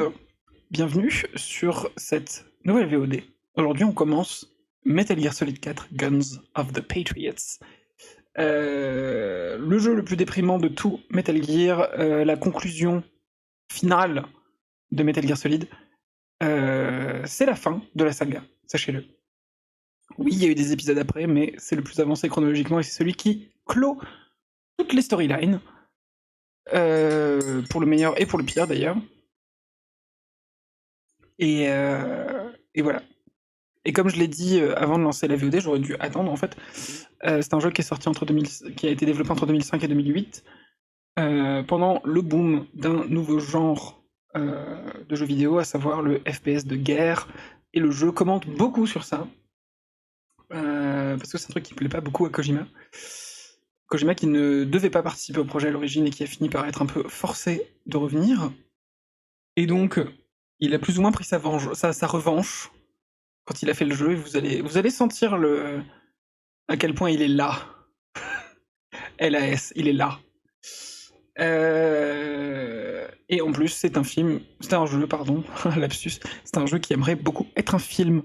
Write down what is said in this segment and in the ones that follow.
monde, bienvenue sur cette nouvelle VOD. Aujourd'hui on commence Metal Gear Solid 4 Guns of the Patriots. Le jeu le plus déprimant de tout Metal Gear, la conclusion finale de Metal Gear Solid, c'est la fin de la saga, sachez-le. Oui, il y a eu des épisodes après, mais c'est le plus avancé chronologiquement et c'est celui qui clôt toutes les storylines, pour le meilleur et pour le pire d'ailleurs. Et voilà. Et comme je l'ai dit avant de lancer la VOD, j'aurais dû attendre en fait. C'est un jeu qui est sorti qui a été développé entre 2005 et 2008, pendant le boom d'un nouveau genre de jeux vidéo, à savoir le FPS de guerre. Et le jeu commente beaucoup sur ça, parce que c'est un truc qui plaît pas beaucoup à Kojima. Kojima qui ne devait pas participer au projet à l'origine et qui a fini par être un peu forcé de revenir. Et donc, il a plus ou moins pris sa revanche quand il a fait le jeu. Et vous allez sentir à quel point il est là. LAS, il est là. Et en plus, c'est un jeu, pardon, lapsus, c'est un jeu qui aimerait beaucoup être un film.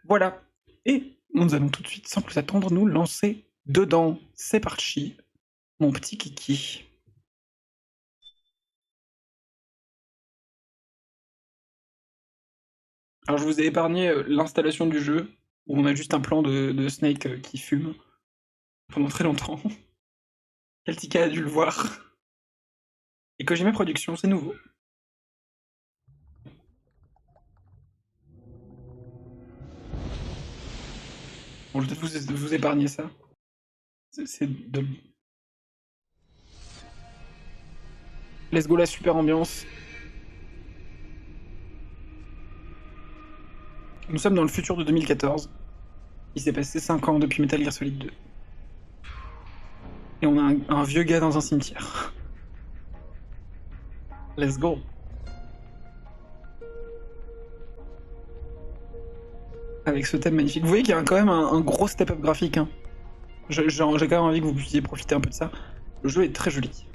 Voilà. Et nous allons tout de suite, sans plus attendre, nous lancer dedans. C'est parti, mon petit kiki. Alors, je vous ai épargné l'installation du jeu, où on a juste un plan de Snake qui fume pendant très longtemps. Keltika a dû le voir. Et Kojima Productions, c'est nouveau. Bon, je vais peut-être vous épargner ça. C'est de... Let's go, la super ambiance. Nous sommes dans le futur de 2014. Il s'est passé 5 ans depuis Metal Gear Solid 2. Et on a un vieux gars dans un cimetière. Let's go. Avec ce thème magnifique. Vous voyez qu'il y a quand même un gros step-up graphique. Hein. J'ai quand même envie que vous puissiez profiter un peu de ça. Le jeu est très joli.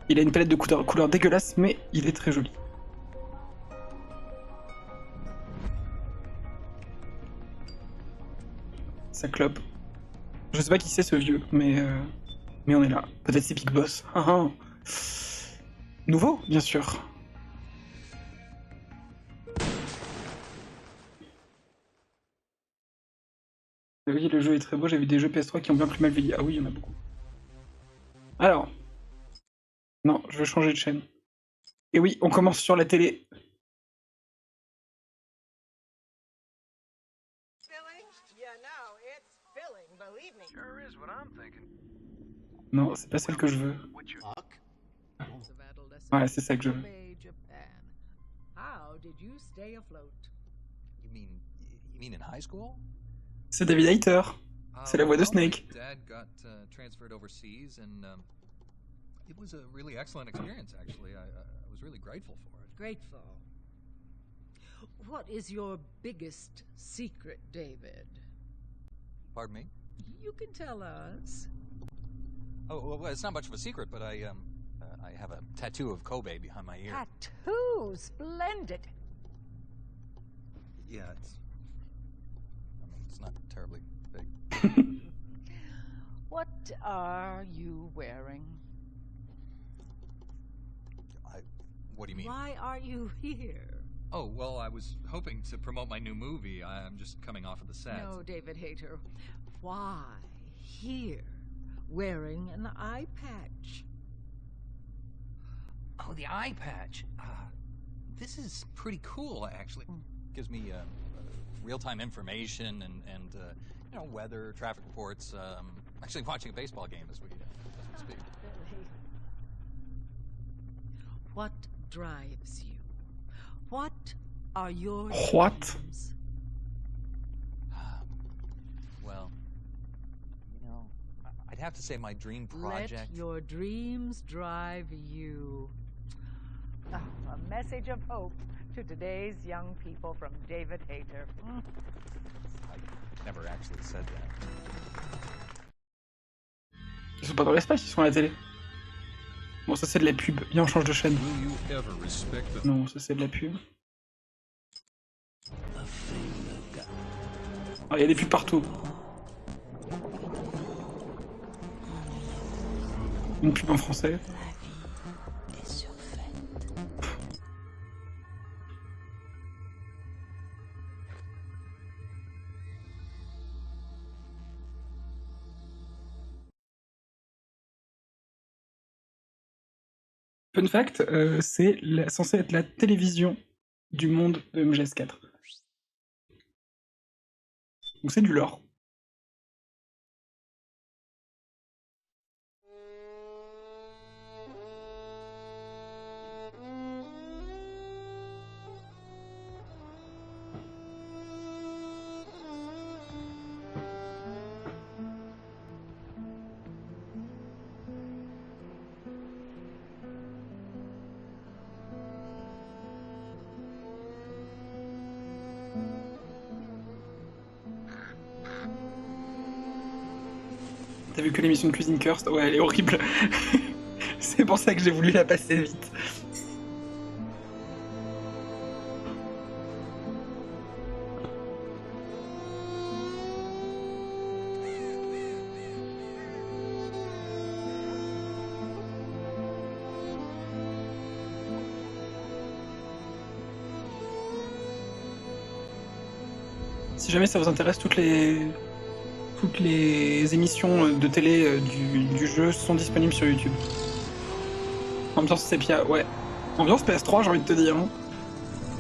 Il a une palette de couleurs dégueulasse, mais il est très joli. Ça clope. Je sais pas qui c'est ce vieux, mais on est là. Peut-être c'est Big Boss. Nouveau, bien sûr. Oui, le jeu est très beau. J'ai vu des jeux PS3 qui ont bien plus mal vieilli. Ah oui, il y en a beaucoup. Alors. Non, je vais changer de chaîne. Et oui, on commence sur la télé. Non, c'est pas celle que je veux. Ouais, c'est ça que je veux. C'est David Hayter. C'est la voix de Snake. It was a really excellent experience, actually. I was really grateful for it. Grateful. What is your biggest secret, David? Pardon me? You can tell us. Oh, well, it's not much of a secret, but I have a tattoo of Kobe behind my ear. Tattoo, splendid. Yeah, it's not terribly big. What are you wearing? What do you mean? Why are you here? Oh, well, I was hoping to promote my new movie. I'm just coming off of the set. No, David Hayter. Why here, wearing an eye patch? Oh, the eye patch. This is pretty cool, actually. Gives me real-time information and you know, weather, traffic reports. Actually watching a baseball game as we speak. Billy. What drives you? What are your dreams? Well, you know, I'd have to say my dream project... Let your dreams drive you. Oh, a message of hope to today's young people from David Hayter. I never actually said that. Ils sont pas dans l'espace, ils sont à la télé. Bon, ça c'est de la pub. Viens, on change de chaîne. Will you ever respect the Non, ça c'est de la pub. Ah, il y a des pubs partout. Une pub en français. Fun fact, c'est censé être la télévision du monde de MGS4. Donc c'est du lore. T'as vu que l'émission de Cuisine Cursed? Ouais, elle est horrible. C'est pour ça que j'ai voulu la passer vite. Si jamais ça vous intéresse, toutes les émissions de télé du jeu sont disponibles sur YouTube. Ambiance sépia, ouais. Ambiance PS3, j'ai envie de te dire. Hein.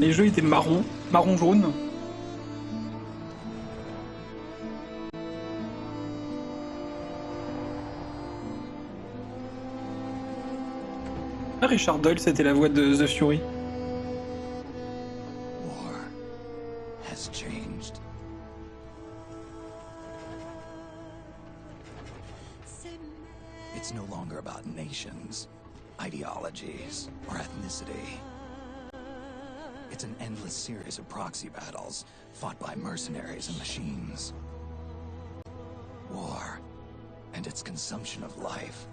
Les jeux étaient marron-jaune. Ah, Richard Doyle, c'était la voix de The Fury. War has changed. It's no longer about nations, ideologies, or ethnicity. It's an endless series of proxy battles fought by mercenaries and machines. War and its consumption of life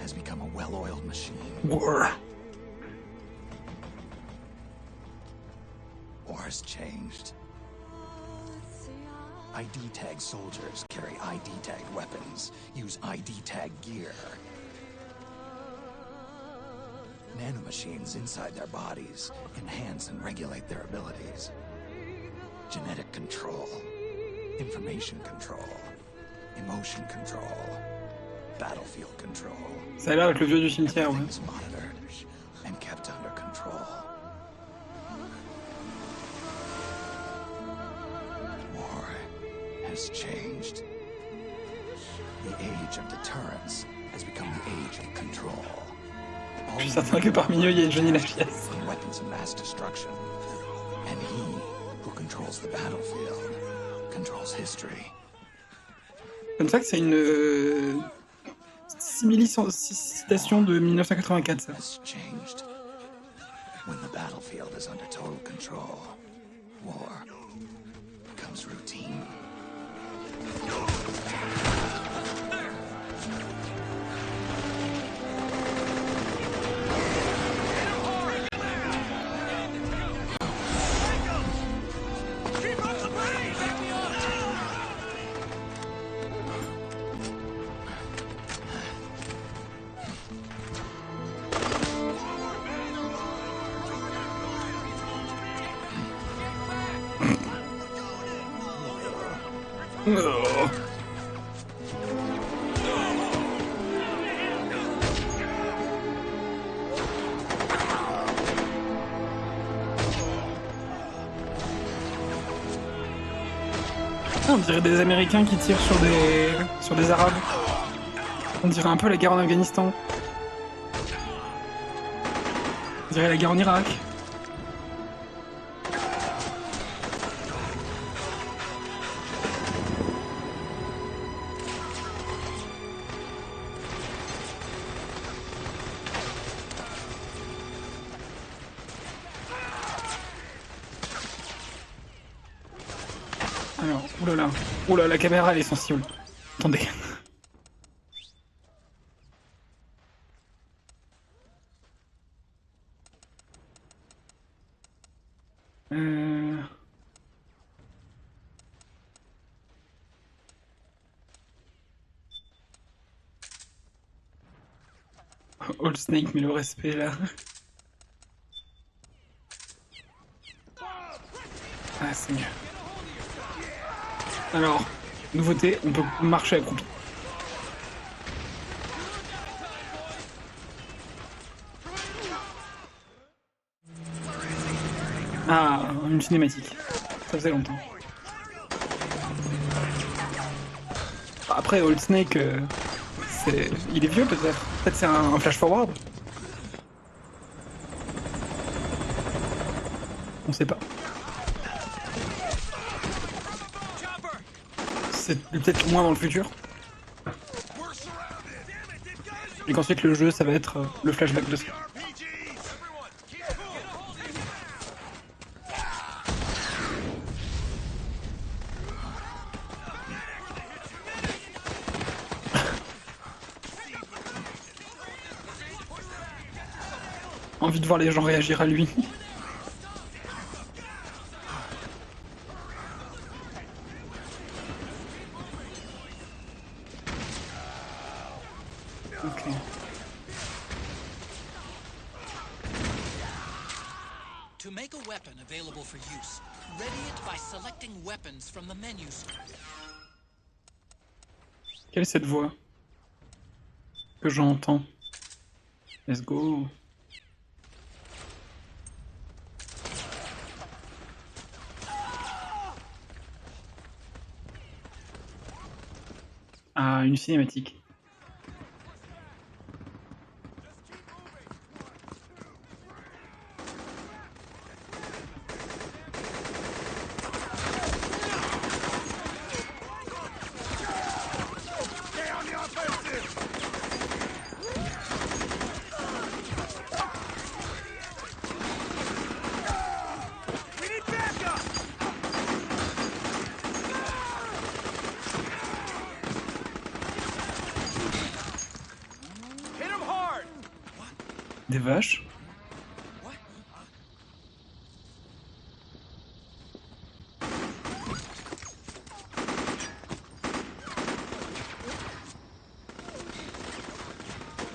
has become a well-oiled machine. War. War has changed. ID tag soldiers carry ID tag weapons, use ID tag gear. Nanomachines inside their bodies enhance and regulate their abilities. Genetic control, information control, emotion control, battlefield control. Ça a l'air d'être le vieux du cimetière, ouais. Everything's monitored and kept under control. War has changed. The age of deterrence has become the age of control. Je suis certain que parmi eux, il y a Johnny la pièce. Weapons of mass destruction. And he who controls the battlefield controls history. Comme ça que c'est une simili-citation de 1984, ça. Has changed. When the battlefield is under total control, war becomes routine. Oh. Ah, on dirait des Américains qui tirent sur des Arabes. On dirait un peu la guerre en Afghanistan. On dirait la guerre en Irak. Alors, oulala. Oula, la caméra elle est sensible. Attendez. Euh... Old Snake, mais le respect là. Ah, c'est mieux. Alors, nouveauté, on peut marcher accroupi. Ah, une cinématique. Ça faisait longtemps. Après, Old Snake, il est vieux peut-être. Peut-être c'est un flash forward. On sait pas. C'est peut-être moins dans le futur. Et qu'ensuite le jeu, ça va être le flashback de ça. Envie de voir les gens réagir à lui. Ok. To make a weapon available for use, ready it by selecting weapons from the menu screen. Quelle est cette voix que j'entends? Let's go. Ah, une cinématique. Des vaches.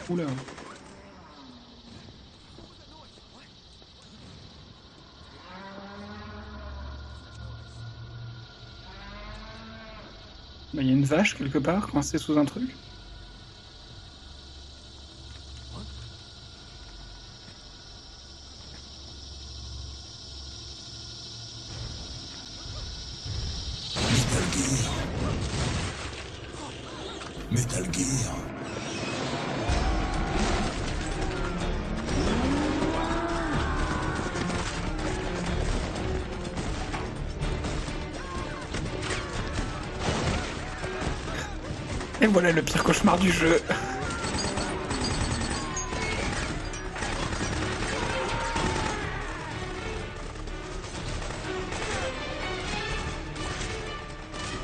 Oula. Bah, y a une vache quelque part coincée sous un truc. Metal Gear. Et voilà le pire cauchemar du jeu.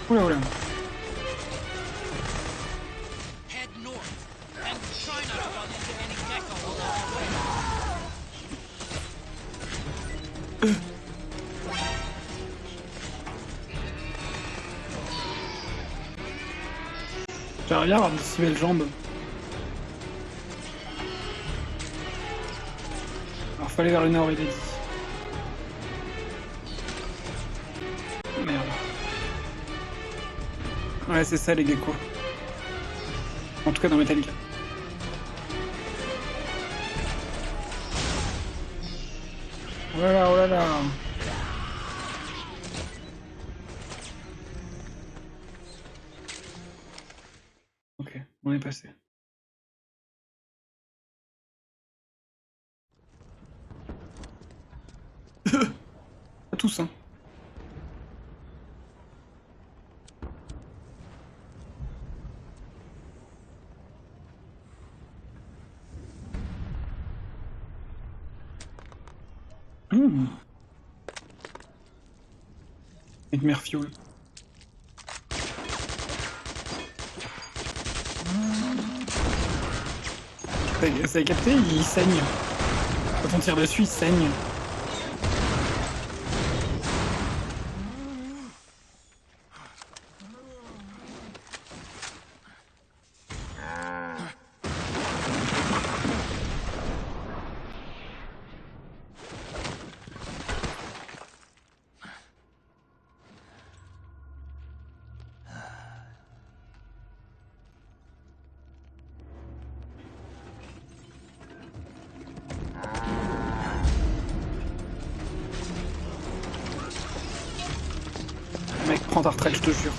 Oula oula. Head north and try not to run into any mecha along the way. J'aimerais bien avoir de si belles jambes. Alors faut aller vers le nord, il est dit. Merde. Ouais, c'est ça les geckos. En tout cas dans Metal Gear. Oh là là, oh là là. Ok, on est passé. Pas tous, hein. Avec Merfuel. Vous avez capté, il saigne. Quand on tire dessus, il saigne. Mec, prends ta retraite, je te jure.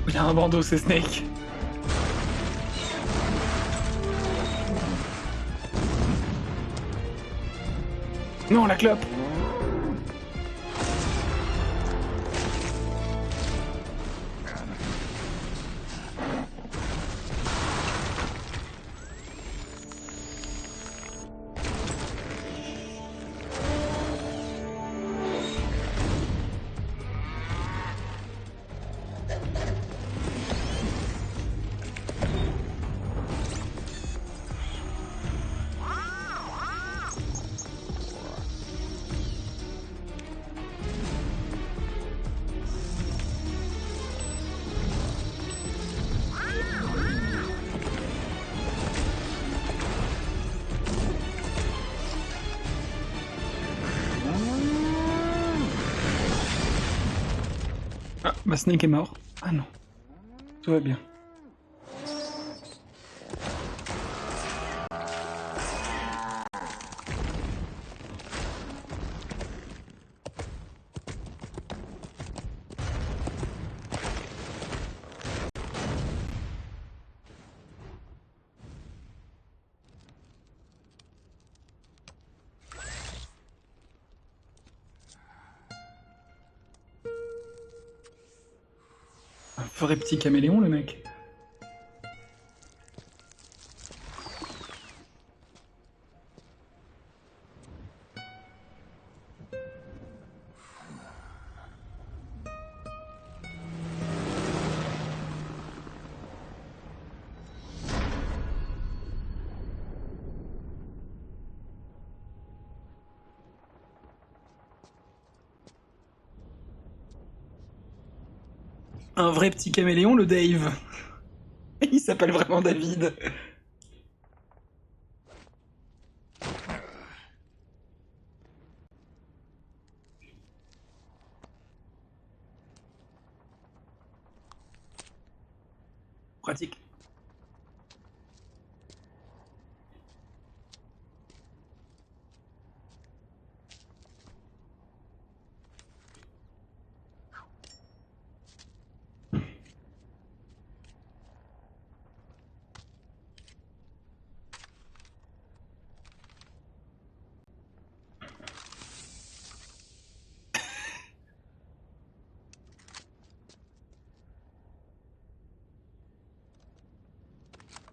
Il y a un bandeau, c'est Snake. Non, la clope. Ah, bah Snake est mort. Ah non. Tout va bien. Un vrai petit caméléon, le mec. Un vrai petit caméléon, le Dave. Il s'appelle vraiment David. Pratique.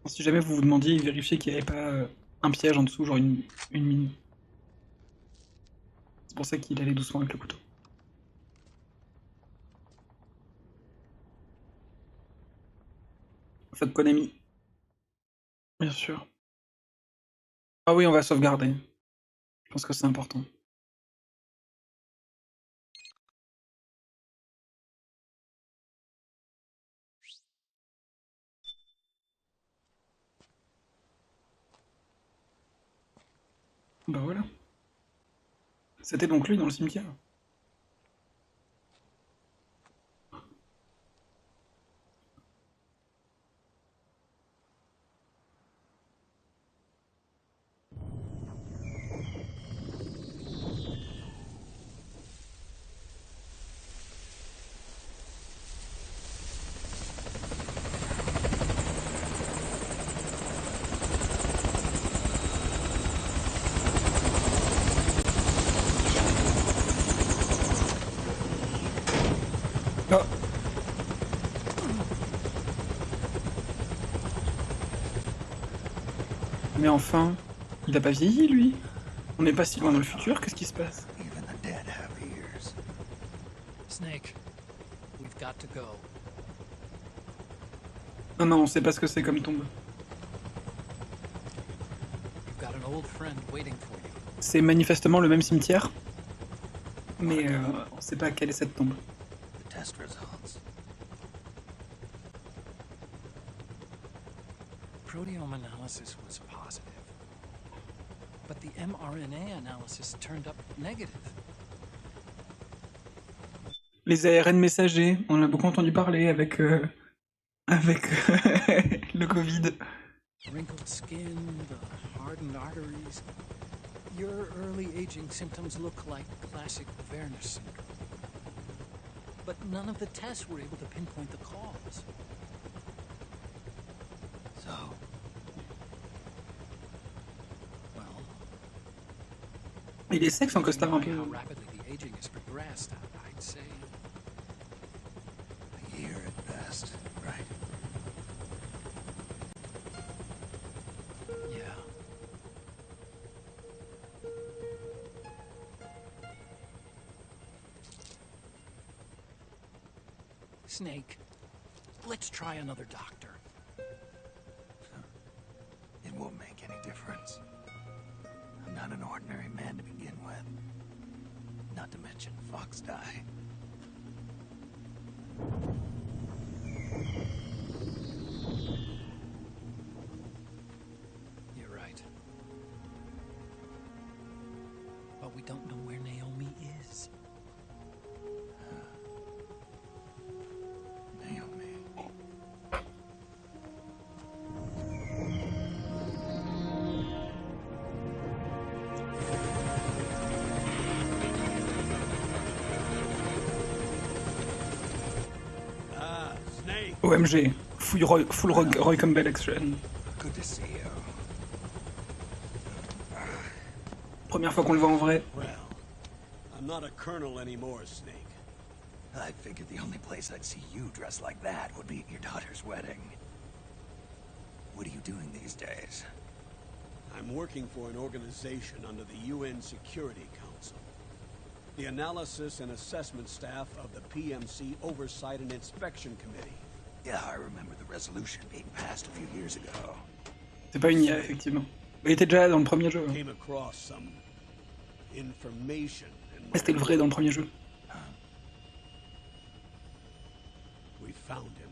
Si jamais vous vous demandiez, vérifiez qu'il n'y avait pas un piège en dessous, genre une mine. C'est pour ça qu'il allait doucement avec le couteau. Faites Konami. Bien sûr. Ah oui, on va sauvegarder. Je pense que c'est important. Bah voilà. C'était donc lui dans le cimetière. Oh. Mais enfin, il a pas vieilli lui. On n'est pas si loin dans le futur, qu'est-ce qui se passe? Even the dead have ears. Snake, we've got to go. Non, non, on sait pas ce que c'est comme tombe. You've got an old friend waiting for you. C'est manifestement le même cimetière. mais on sait pas quelle est cette tombe. The test results. Proteome analysis was positive. But the mRNA analysis turned up negative. Les ARN messagers, on en a beaucoup entendu parler avec le Covid. Wrinkled skin, the hardened arteries. Your early aging symptoms look like classic Werner syndrome. But none of the tests were able to pinpoint the cause. So, Well, Il est sexe en costard un by peu. how rapidly the aging has progressed, I'd say. a year at best, right? Yeah. Snake, let's try another doctor. It won't make any difference. I'm not an ordinary man to begin with. Not to mention Fox die. You're right. But we don't know where Naomi is. Naomi. Snake. OMG, full Roy Campbell action. Good to see you. Première fois qu'on le voit en vrai. Well, I'm not a colonel anymore, Snake. I figured the only place I'd see you dressed like that would be at your daughter's wedding. What are you doing these days? I'm working for an organization under the UN Security Council. The Analysis and Assessment Staff of the PMC Oversight and Inspection Committee. Yeah, I remember the resolution being passed a few years ago. C'est pas une IA, effectivement. Il était déjà là dans le premier jeu. Came across some information in C'était le vrai dans le premier jeu. We found him.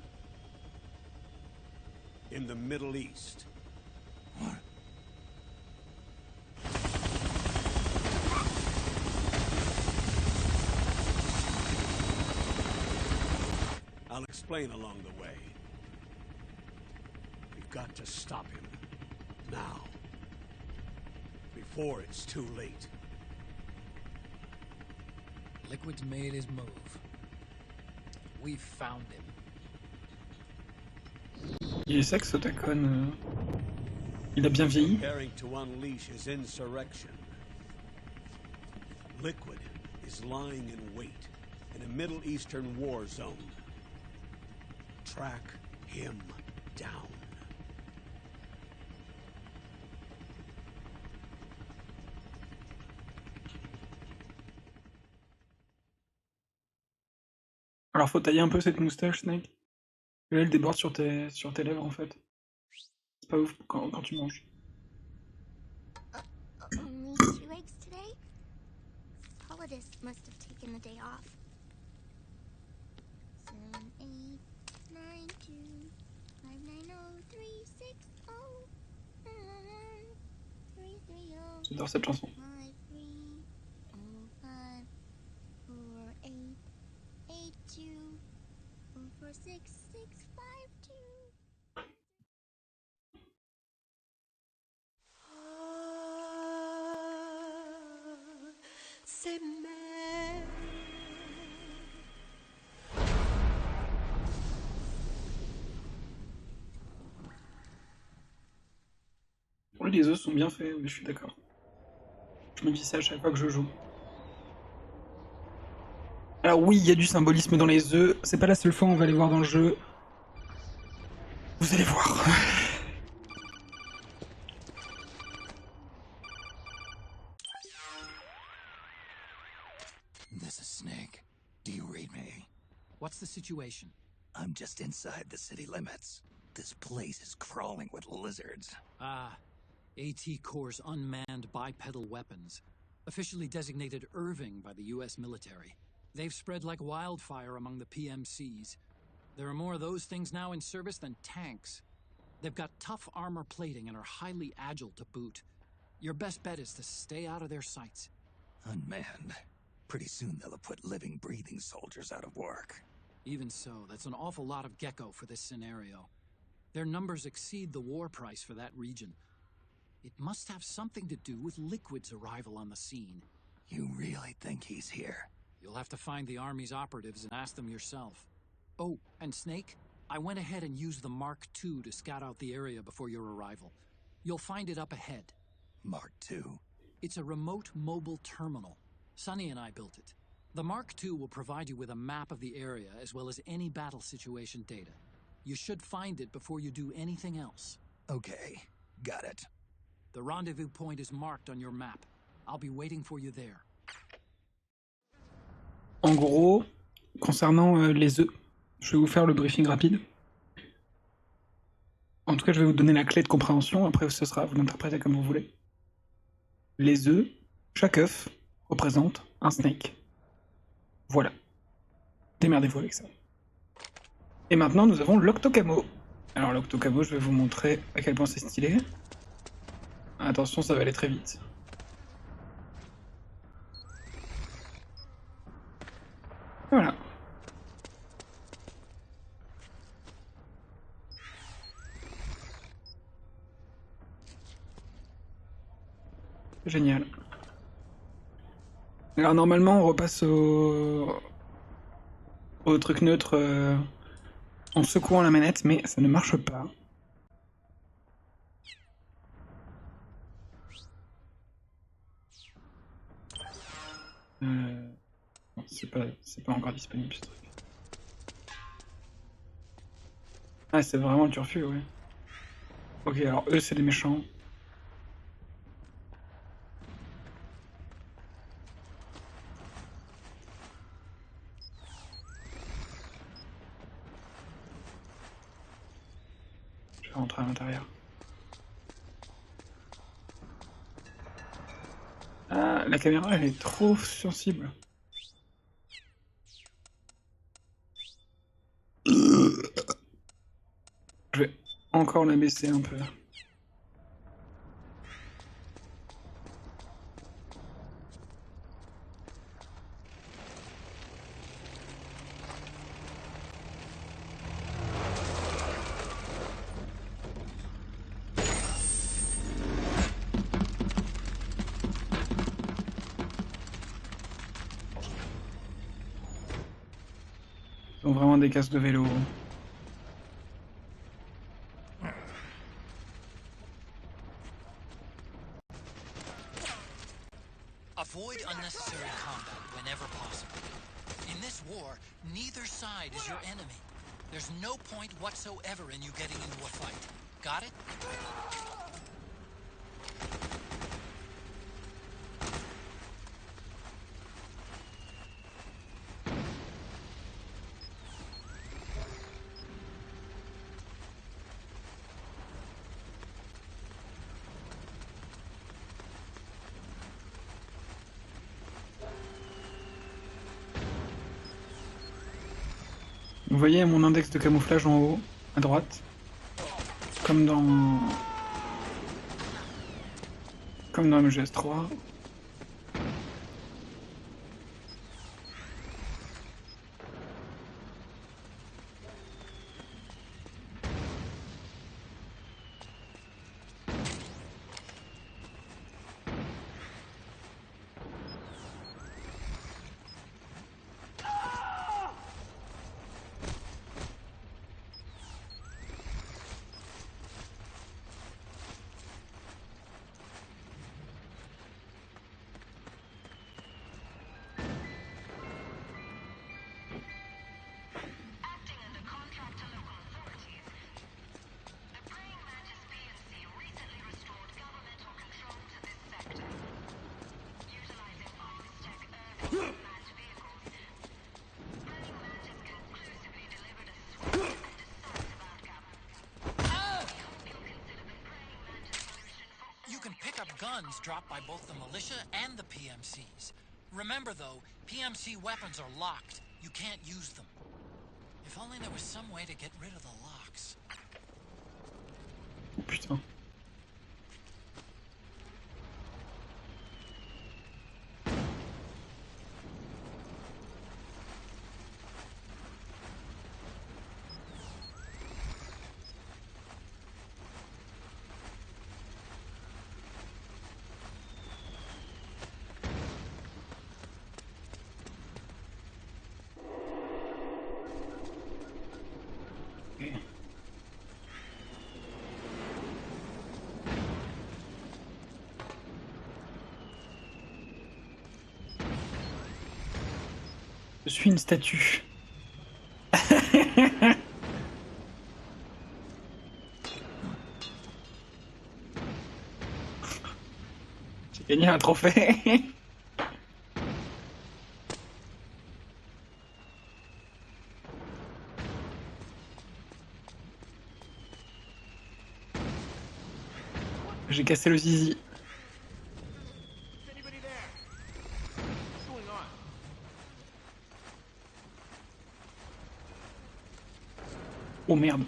In the Middle East. What? I'll explain along the way. We've got to stop him. Now. Before it's too late. Liquid's made his move. We've found him. Il est sexe, ce tacon. Il a bien vieilli. Preparing to unleash his insurrection. Liquid is lying in wait in a Middle Eastern war zone. Track him down. Alors faut tailler un peu cette moustache, Snake. Là, elle déborde sur tes lèvres, en fait. C'est pas ouf quand tu manges. Only 2 eggs today? Holidays must have taken the day off. 7, 8, 9, 2, 5, 9, 0, 3, 6, 0, 3, 3, 0, J'adore cette chanson. 5, 3, 0, 5, 4, 8, 8, 2, 4, 4, 6, 6, 5, 2. C'est même. Oui, les œufs sont bien faits, mais je suis d'accord. Je me dis ça à chaque fois que je joue. Alors oui, il y a du symbolisme dans les œufs. C'est pas la seule fois, on va les voir dans le jeu. Vous allez voir. This is Snake. Do you read me? What's the situation? I'm just inside the city limits. This place is crawling with lizards. AT Corps' unmanned bipedal weapons. Officially designated Irving by the U.S. military. They've spread like wildfire among the PMCs. There are more of those things now in service than tanks. They've got tough armor plating and are highly agile to boot. Your best bet is to stay out of their sights. Unmanned. Pretty soon they'll have put living, breathing soldiers out of work. Even so, that's an awful lot of gecko for this scenario. Their numbers exceed the war price for that region. It must have something to do with Liquid's arrival on the scene. You really think he's here? You'll have to find the Army's operatives and ask them yourself. Oh, and Snake, I went ahead and used the Mark II to scout out the area before your arrival. You'll find it up ahead. Mark II? It's a remote mobile terminal. Sonny and I built it. The Mark II will provide you with a map of the area as well as any battle situation data. You should find it before you do anything else. Okay, got it. The rendezvous point is marked on your map. I'll be waiting for you there. En gros, concernant les œufs, je vais vous faire le briefing rapide. En tout cas, je vais vous donner la clé de compréhension, après ce sera à vous l'interpréter comme vous voulez. Les œufs, chaque œuf représente un snake. Voilà. Démerdez-vous avec ça. Et maintenant, nous avons l'octocamo. Alors l'octocamo, je vais vous montrer à quel point c'est stylé. Attention, ça va aller très vite. Voilà. Génial. Alors normalement, on repasse au truc neutre en secouant la manette, mais ça ne marche pas. Non, c'est pas encore disponible ce truc. Ah, c'est vraiment le turfu, ouais. Ok, alors eux, c'est les méchants. Je vais rentrer à l'intérieur. Ah, la caméra, elle est trop sensible. Je vais encore la baisser un peu. Ils ont vraiment des casques de vélo. Avoid unnecessary combat whenever possible. In this war, neither side is your enemy. There's no point whatsoever in you getting into a fight. Got it? Vous voyez mon index de camouflage en haut, à droite, comme dans MGS3. pick up guns dropped by both the militia and the PMCs. Remember, though, PMC weapons are locked. You can't use them. If only there was some way to get rid of the locks. Oh putain. Je suis une statue. J'ai gagné un trophée. J'ai cassé le zizi. Oh merde.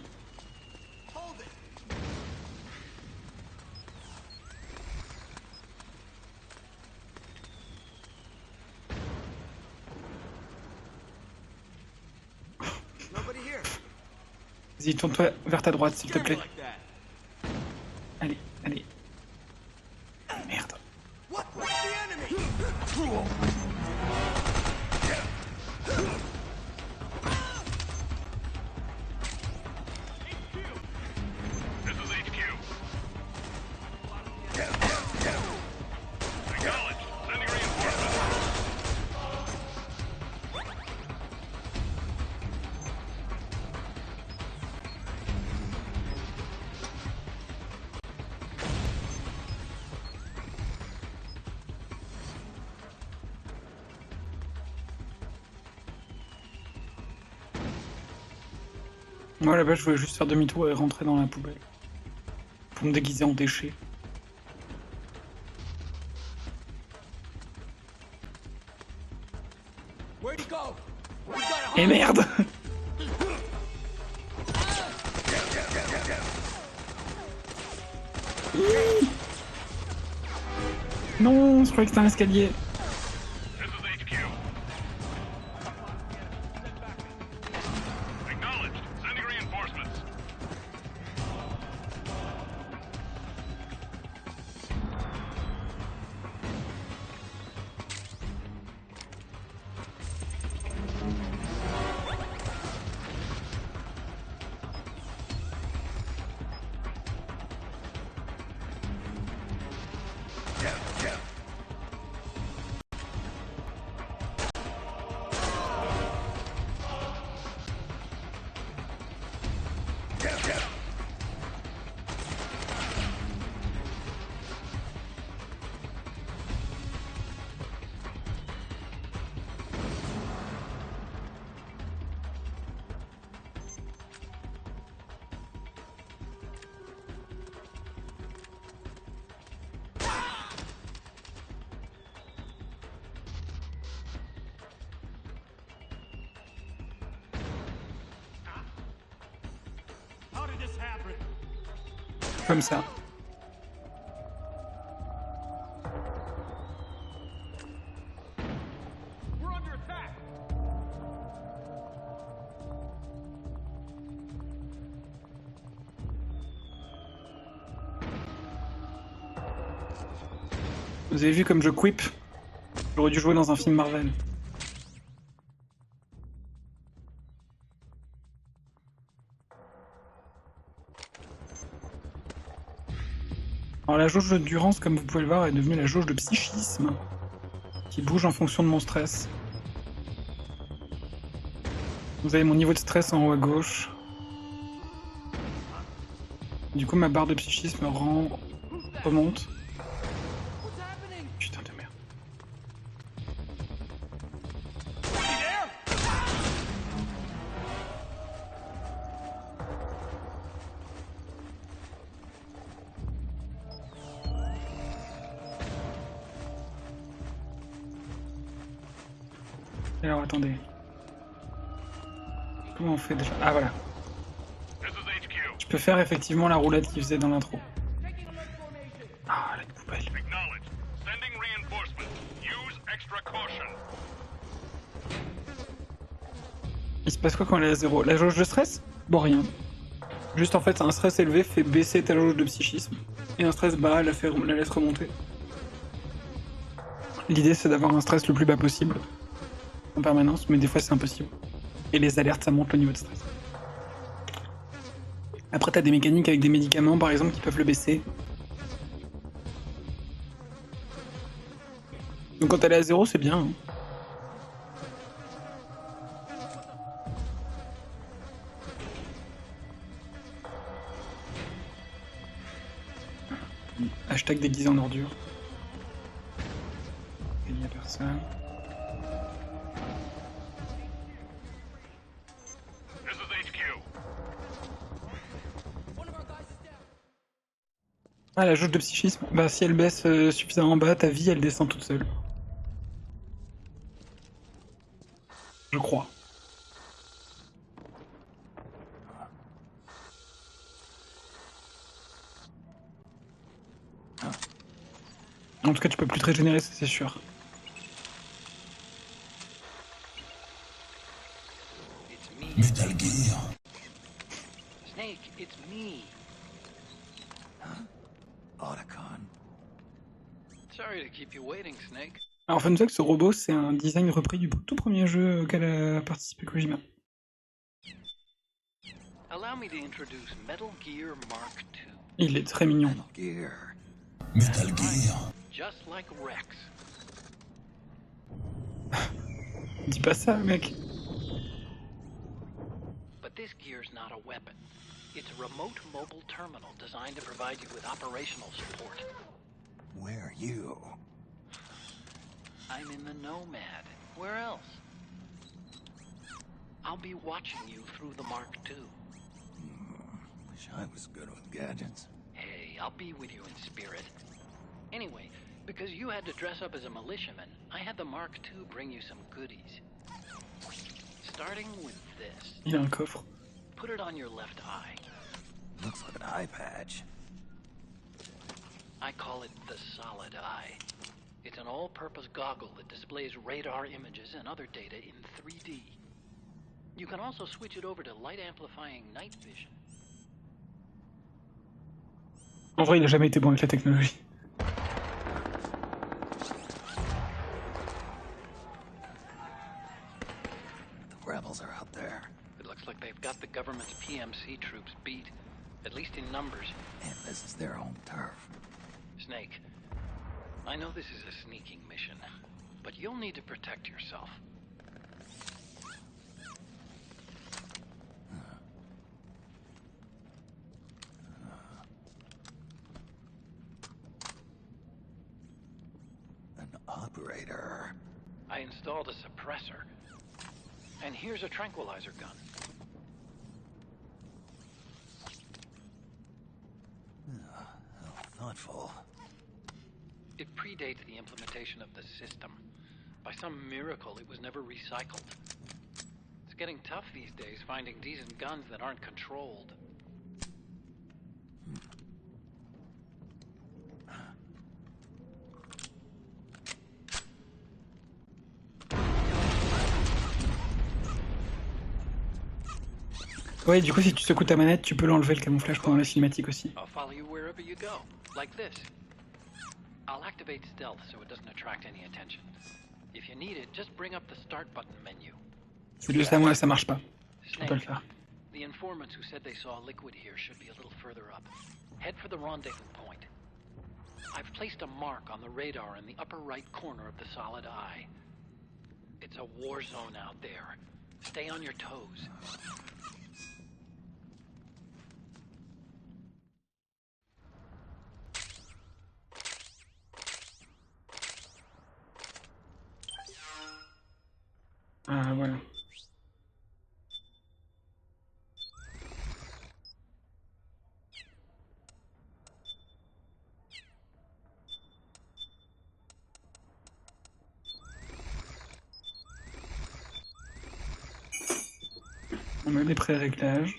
Vas-y, tourne-toi vers ta droite, s'il te plaît. Allez, allez. Merde. Moi là-bas, je voulais juste faire demi-tour et rentrer dans la poubelle. Pour me déguiser en déchet. Et merde. Non, je croyais que c'était un escalier. Comme ça. Vous avez vu comme je quip? J'aurais dû jouer dans un film Marvel. Alors la jauge d'endurance, comme vous pouvez le voir, est devenue la jauge de psychisme, qui bouge en fonction de mon stress. Vous avez mon niveau de stress en haut à gauche. Du coup, ma barre de psychisme remonte. Putain de merde. Alors attendez. Comment on fait déjà? Ah voilà. Je peux faire effectivement la roulade qu'il faisait dans l'intro. Ah, la poubelle. Il se passe quoi quand elle est à 0? La jauge de stress? Bon, rien. Juste en fait, un stress élevé fait baisser ta jauge de psychisme. Et un stress bas la laisse remonter. L'idée c'est d'avoir un stress le plus bas possible. En permanence, mais des fois c'est impossible. Et les alertes, ça monte le niveau de stress. Après, t'as des mécaniques avec des médicaments, par exemple, qui peuvent le baisser. Donc quand elle est à 0, c'est bien. Hein. Hashtag déguisé en ordure. Il n'y a personne. Ah, la jauge de psychisme. Bah, si elle baisse suffisamment bas, ta vie, elle descend toute seule. Je crois. En tout cas, tu peux plus te régénérer, ça c'est sûr. Metal Gear. Snake, it's me. Otacon. Sorry to keep you waiting, Snake. Alors, fun fact, ce robot, c'est un design repris du tout premier jeu auquel a participé Kojima. Allow me to introduce Metal Gear Mark II. Il est très mignon. Metal Gear. Metal Gear. Just like Rex. Dis pas ça, mec. But this gear's not a weapon. It's a remote mobile terminal designed to provide you with operational support. Where are you? I'm in the Nomad. Where else? I'll be watching you through the Mark II. Wish I was good with gadgets. Hey, I'll be with you in spirit. Anyway, because you had to dress up as a militiaman, I had the Mark II bring you some goodies. Starting with this. Il a un coffre. Put it on your left eye. Looks like an eye patch. I call it the Solid Eye. It's an all-purpose goggle that displays radar images and other data in 3D. You can also switch it over to light-amplifying night vision. En vrai, il a jamais été bon avec la technologie. The rebels are out there. It looks like they've got the government's PMC troops beat, at least in numbers. And this is their home turf. Snake, I know this is a sneaking mission, but you'll need to protect yourself. An operator. I installed a suppressor. And here's a tranquilizer gun. How thoughtful. It predates the implementation of the system. By some miracle, it was never recycled. It's getting tough these days finding decent guns that aren't controlled. Ouais, du coup, si tu secoues ta manette, tu peux l'enlever le camouflage pendant la cinématique aussi. I'll follow you wherever you go, like this. I'll activate stealth so it doesn't attract any attention. If you need it, just bring up the start button menu. C'est juste à moi, ça marche pas. Je peux pas le Snake, faire. the informants who said they saw liquid here should be a little further up. Head for the rendezvous point. I've placed a mark on the radar in the upper right corner of the solid eye. It's a war zone out there. Stay on your toes. Ah, voilà. On a les pré-réglages.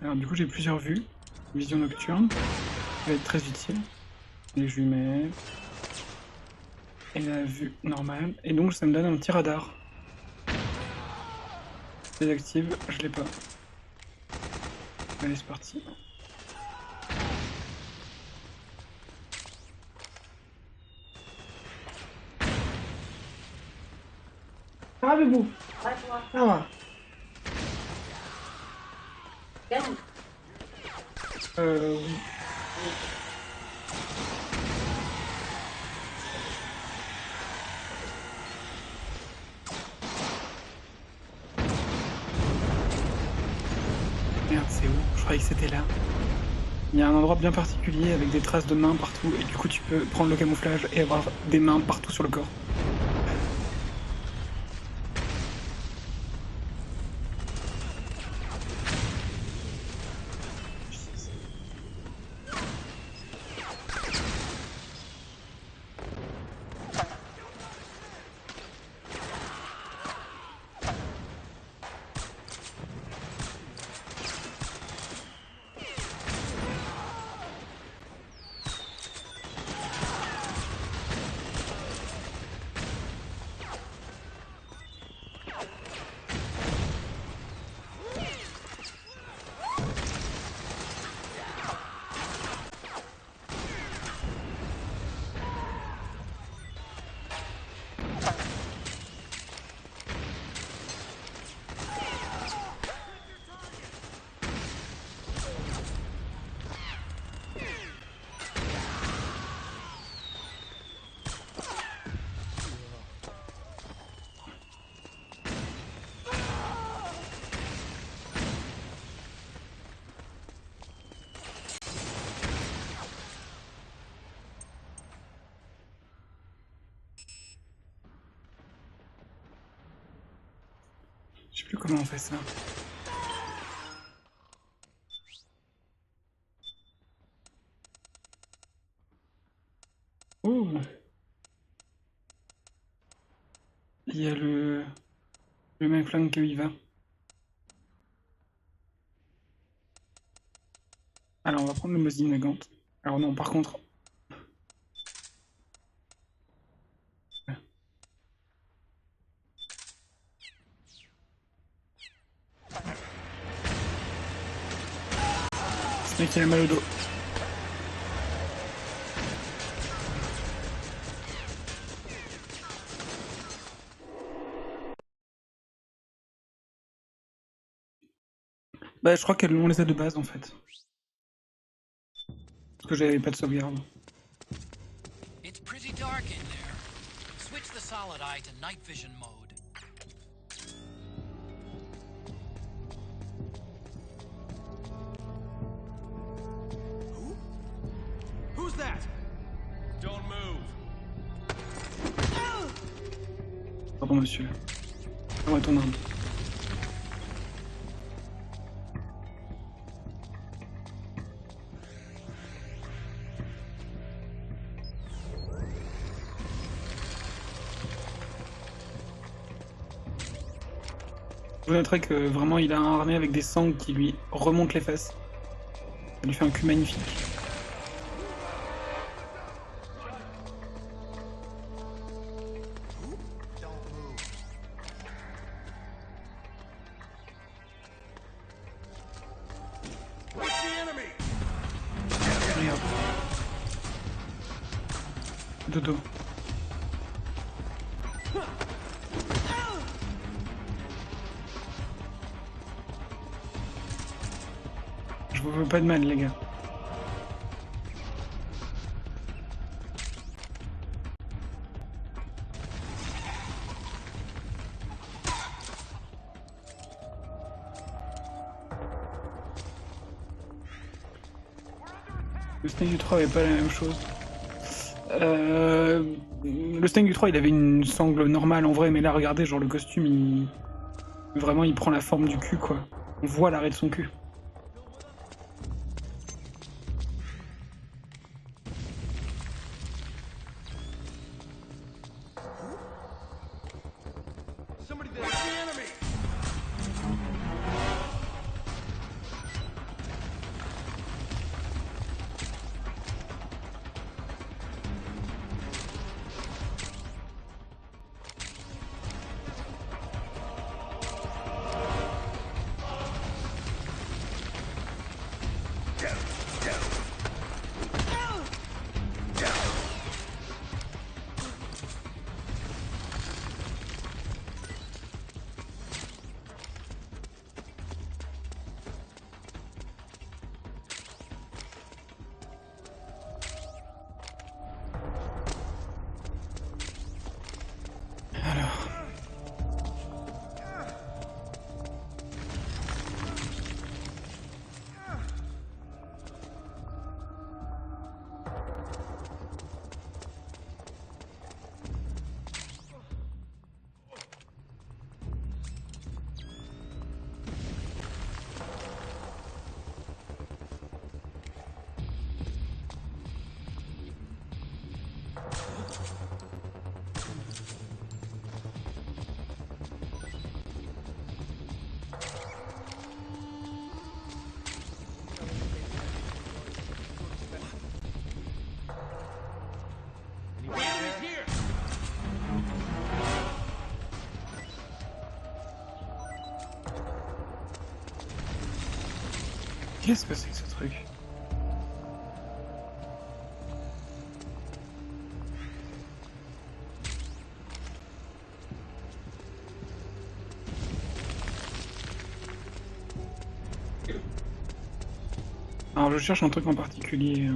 Alors du coup j'ai plusieurs vues. Vision nocturne, qui va être très utile. Et je lui mets... Et la vue normale. Et donc ça me donne un petit radar. Je désactive, je l'ai pas. Allez c'est parti. Ah bébou. Ça va. Oui. Merde, c'est où? Je croyais que c'était là. Il y a un endroit bien particulier avec des traces de mains partout et du coup tu peux prendre le camouflage et avoir des mains partout sur le corps. Je sais plus comment on fait ça. Oh! Il y a le même flingue que il va. Alors on va prendre le Mosin Nagant. Alors non, par contre... Ce mec il a mal au dos. Bah je crois qu'elles l'ont les a de base en fait. Parce que j'avais pas de sauvegarde. It's pretty dark in there. Switch the solid eye to night vision mode. Who's that? Don't move. Pardon monsieur. On va ton arme. Vous noterez que vraiment il a un armé avec des sangles qui lui remontent les fesses. Ça lui fait un cul magnifique. Regarde. Dodo. Je vous veux pas de mal les gars. Le Snake du 3 avait pas la même chose. Le Snake du 3 il avait une sangle normale en vrai, mais là regardez, genre le costume il. Vraiment il prend la forme du cul quoi. On voit l'arrêt de son cul. Qu'est-ce que c'est que ce truc? Alors je cherche un truc en particulier.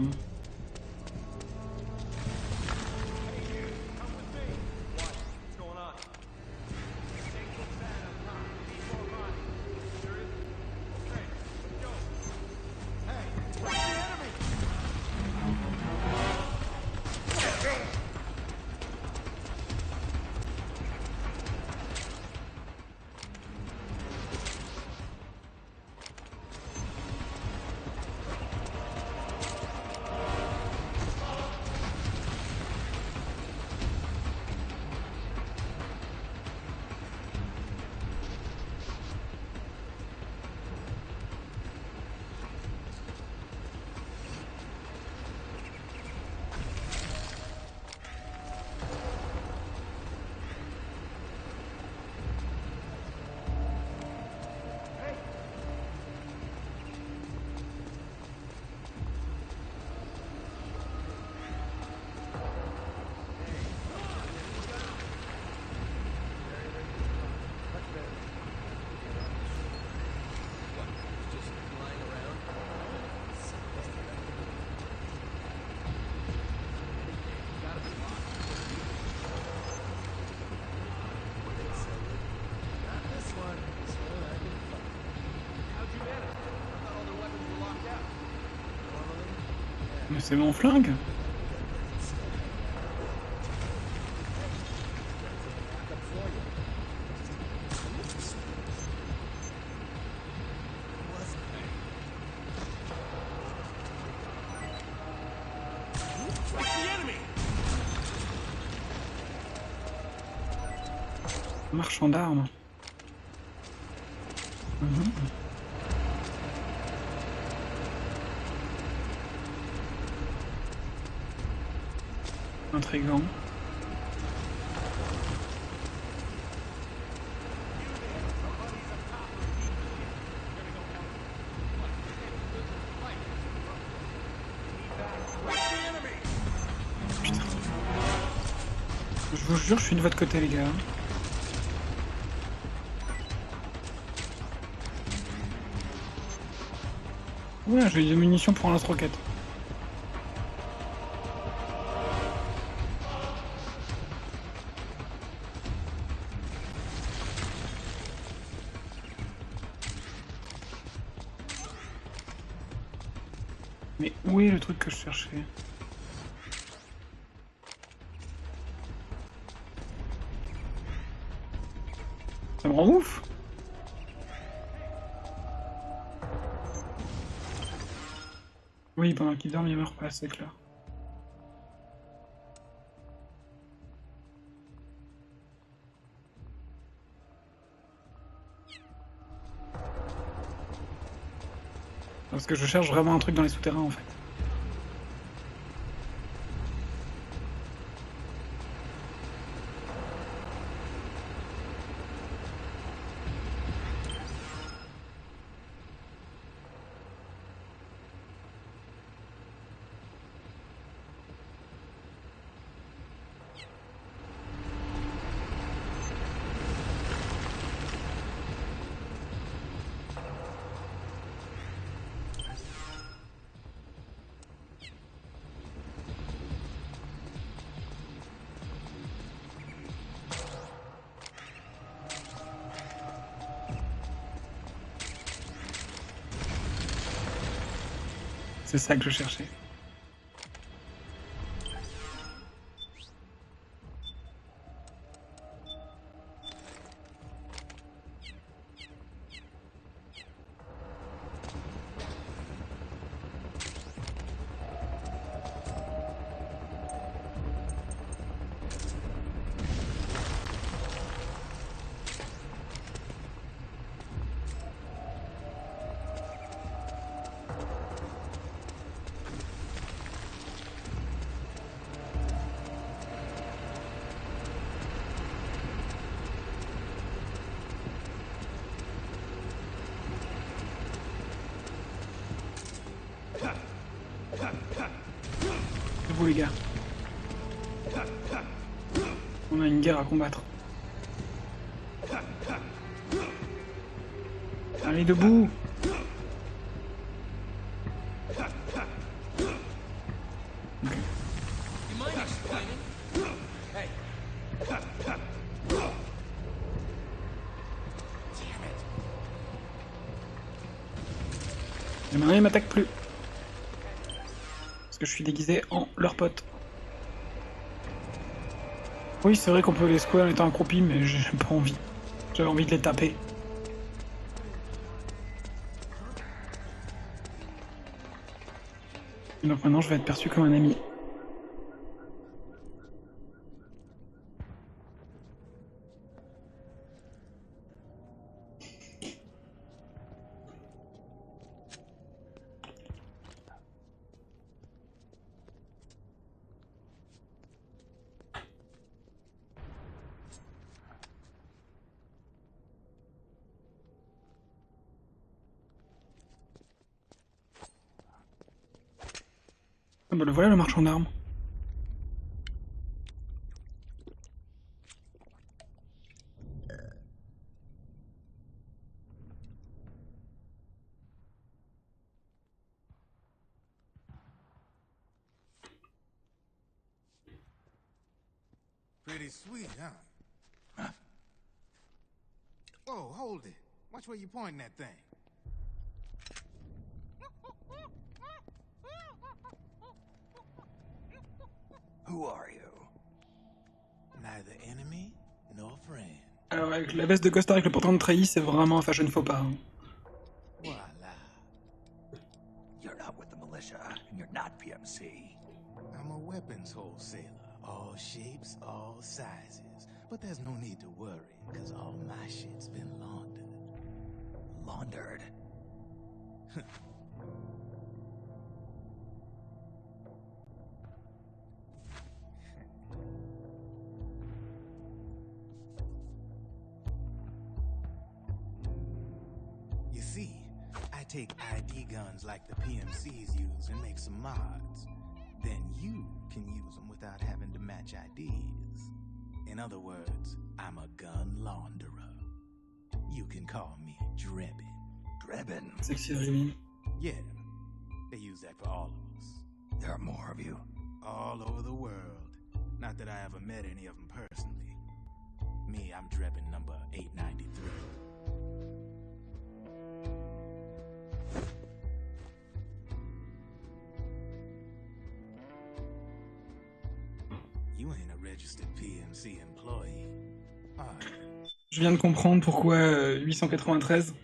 Mais c'est mon flingue? Marchand d'armes. Intriguant. Putain. Je vous jure, je suis de votre côté, les gars. Ouais, j'ai des munitions pour un lance-roquette. Mais où est le truc que je cherchais? Ça me rend ouf! Oui, pendant qu'il dort, il meurt pas, c'est clair. Parce que je cherche vraiment un truc dans les souterrains en fait. C'est ça que je cherchais. Debout les gars. On a une guerre à combattre. Allez, debout! Et maintenant ils m'attaquent plus. Parce que je suis déguisé en leur pote. Oui, c'est vrai qu'on peut les secouer en étant accroupi, mais j'ai pas envie. J'avais envie de les taper. Et donc maintenant je vais être perçu comme un ami. Ah bah le voilà le marchand d'armes. Pretty sweet, huh? Whoa, hold it. Watch where you pointing that thing. Who are you? Neither enemy nor friend. Alors avec la veste de costard avec le portant de treillis, c'est vraiment un fashion faux pas. Hein. Voila. You're not with the militia, and you're not PMC. I'm a weapons wholesaler. All shapes, all sizes. But there's no need to worry, because all my shit's been laundered. Laundered? You see, I take ID guns like the PMCs use and make some mods. Then you can use them without having to match IDs. In other words, I'm a gun launderer. You can call me Drebin. Drebin? Sexy Drebin. Yeah, they use that for all of us. There are more of you. All over the world. Not that I ever met any of them personally. Me, I'm Drebin number 893. You ain't a registered PMC employee. Are you? Je viens de comprendre pourquoi 893.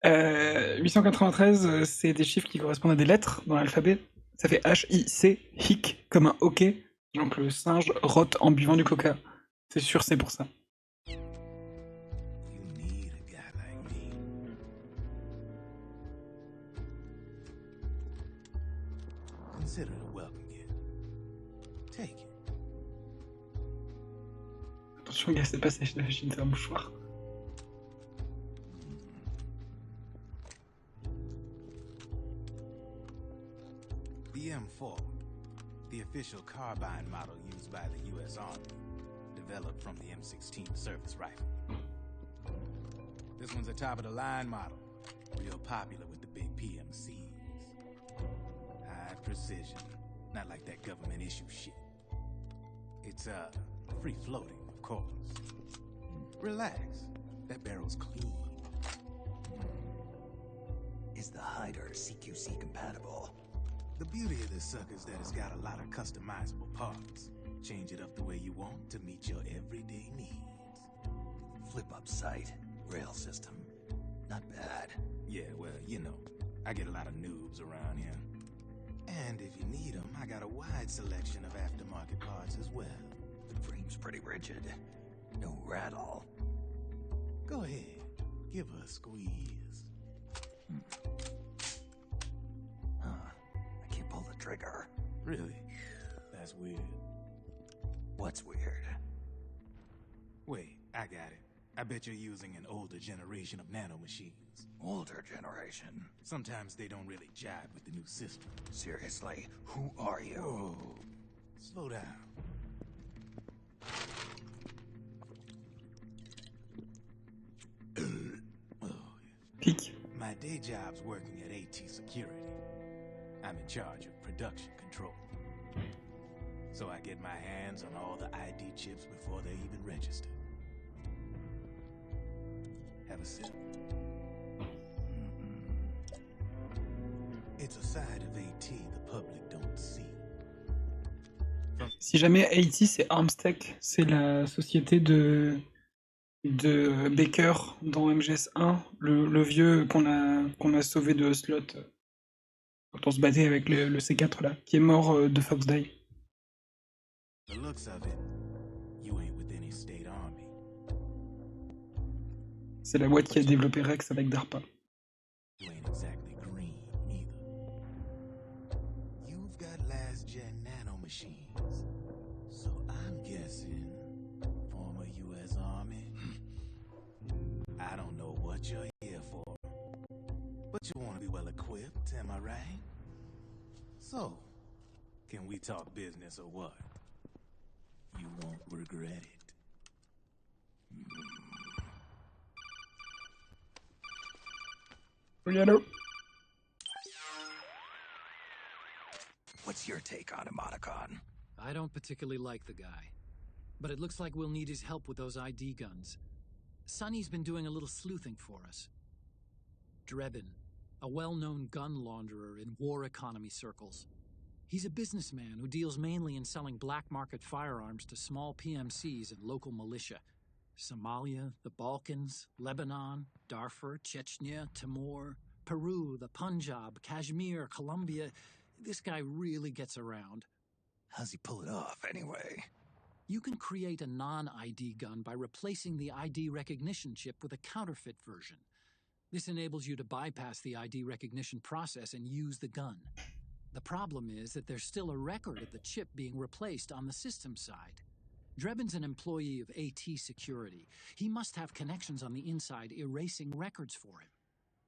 893, c'est des chiffres qui correspondent à des lettres dans l'alphabet. Ça fait H-I-C, hic, comme un hockey. Donc le singe rote en buvant du coca. C'est sûr, c'est pour ça. You need a guy like me. Consider it a welcome gift. Take it. Attention, gars, c'est pas ça, c'est un mouchoir. The M4, the official carbine model used by the U.S. Army, developed from the M16 service rifle. This one's a top-of-the-line model, real popular with the big PMCs. High precision, not like that government issue shit. It's, free-floating, of course. Relax, that barrel's clean. Is the hider CQC compatible? The beauty of this sucker is that it's got a lot of customizable parts. Change it up the way you want to meet your everyday needs. Flip-up sight, rail system. Not bad. Yeah, well, you know, I get a lot of noobs around here. And if you need them, I got a wide selection of aftermarket parts as well. The frame's pretty rigid. No rattle. Go ahead, give her a squeeze. I can't pull the trigger. Really? That's weird. What's weird? Wait, I got it. I bet you're using an older generation of nanomachines. Older generation? Sometimes they don't really jive with the new system. Seriously, who are you? Whoa. Slow down. Pique. My day job's working at AT Security. I'm in charge of production control. So I get my hands on all the ID chips before they even register. Have a sip. It's a side of AT the public don't see. Si jamais AT, c'est Armstech, c'est la société de Baker dans MGS1, le vieux qu'on a sauvé de Slot quand on se battait avec le C4 là, qui est mort de Fox Die. The looks of it, you ain't with any state army. C'est la boîte qui a développé Rex avec DARPA. You ain't exactly green either. You've got last gen nanomachines. So I'm guessing former US Army. I don't know what you're here for. But you want to be well equipped, am I right? So, can we talk business or what? You won't regret it. Hello. What's your take on Emoticon? I don't particularly like the guy. But it looks like we'll need his help with those ID guns. Sonny's been doing a little sleuthing for us. Drebin, a well-known gun launderer in war economy circles. He's a businessman who deals mainly in selling black market firearms to small PMCs and local militia. Somalia, the Balkans, Lebanon, Darfur, Chechnya, Timor, Peru, the Punjab, Kashmir, Colombia. This guy really gets around. How's he pull it off, anyway? You can create a non-ID gun by replacing the ID recognition chip with a counterfeit version. This enables you to bypass the ID recognition process and use the gun. The problem is that there's still a record of the chip being replaced on the system side. Drebin's an employee of AT Security. He must have connections on the inside erasing records for him.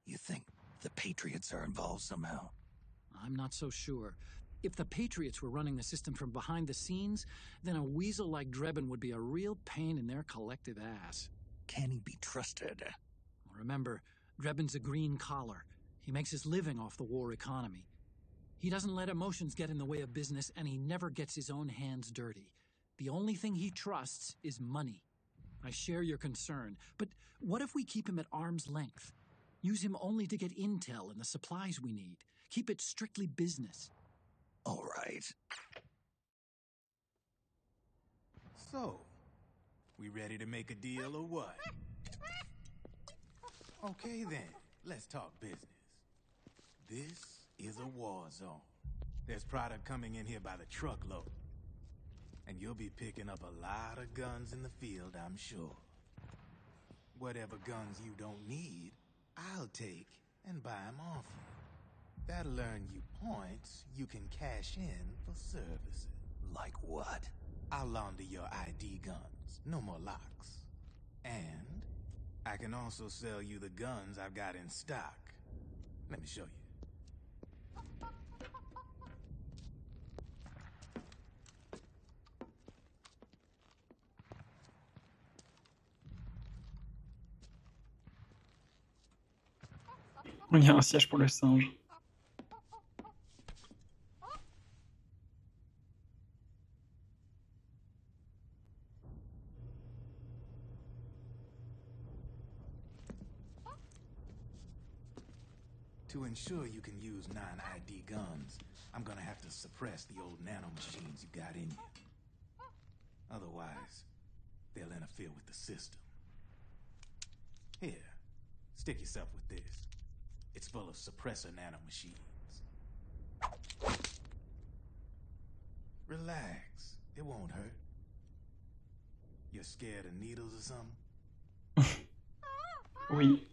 You think the Patriots are involved somehow? I'm not so sure. If the Patriots were running the system from behind the scenes, then a weasel like Drebin would be a real pain in their collective ass. Can he be trusted? Remember, Drebin's a green collar. He makes his living off the war economy. He doesn't let emotions get in the way of business, and he never gets his own hands dirty. The only thing he trusts is money. I share your concern, but what if we keep him at arm's length? Use him only to get intel and the supplies we need. Keep it strictly business. All right. So, we ready to make a deal or what? Okay then, let's talk business. This is a war zone. There's product coming in here by the truckload. And you'll be picking up a lot of guns in the field, I'm sure. Whatever guns you don't need, I'll take and buy them off you. That'll earn you points you can cash in for services. Like what? I'll launder your ID guns, no more locks. And I can also sell you the guns I've got in stock. Let me show you. Il y a un siège pour le singe. To ensure you can use non-ID guns, I'm gonna have to suppress the old nanomachines you got in you. Otherwise, they'll interfere with the system. Here, stick yourself with this. It's full of suppressor nanomachines. Relax, it won't hurt. You're scared of needles or something? Oui.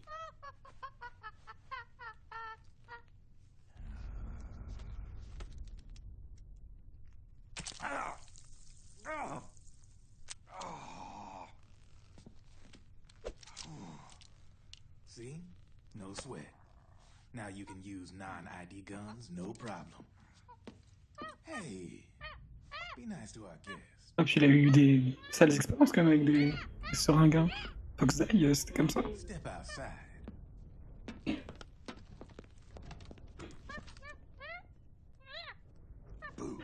See? No sweat. Now you can use non-ID guns, no problem. Hey, be nice to our guest. Et puis il a eu des sales expériences quand même avec des seringues. Hein. Foxeye, c'était comme ça. Step outside. Boo.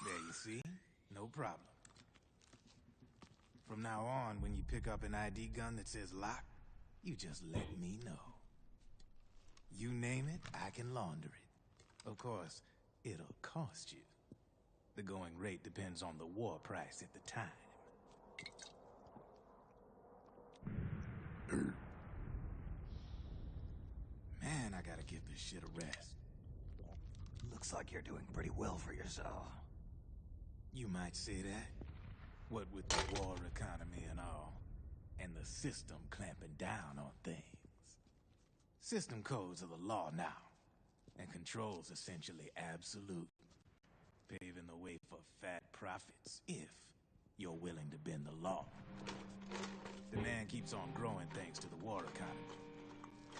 There you see? No problem. From now on, when you pick up an ID gun that says lock, you just let me know. You name it, I can launder it. Of course, it'll cost you. The going rate depends on the war price at the time. Man, I gotta give this shit a rest. Looks like you're doing pretty well for yourself. You might say that. What with the war economy and all, and the system clamping down on things. System codes are the law now, and control's essentially absolute, paving the way for fat profits if you're willing to bend the law. Demand keeps on growing thanks to the war economy.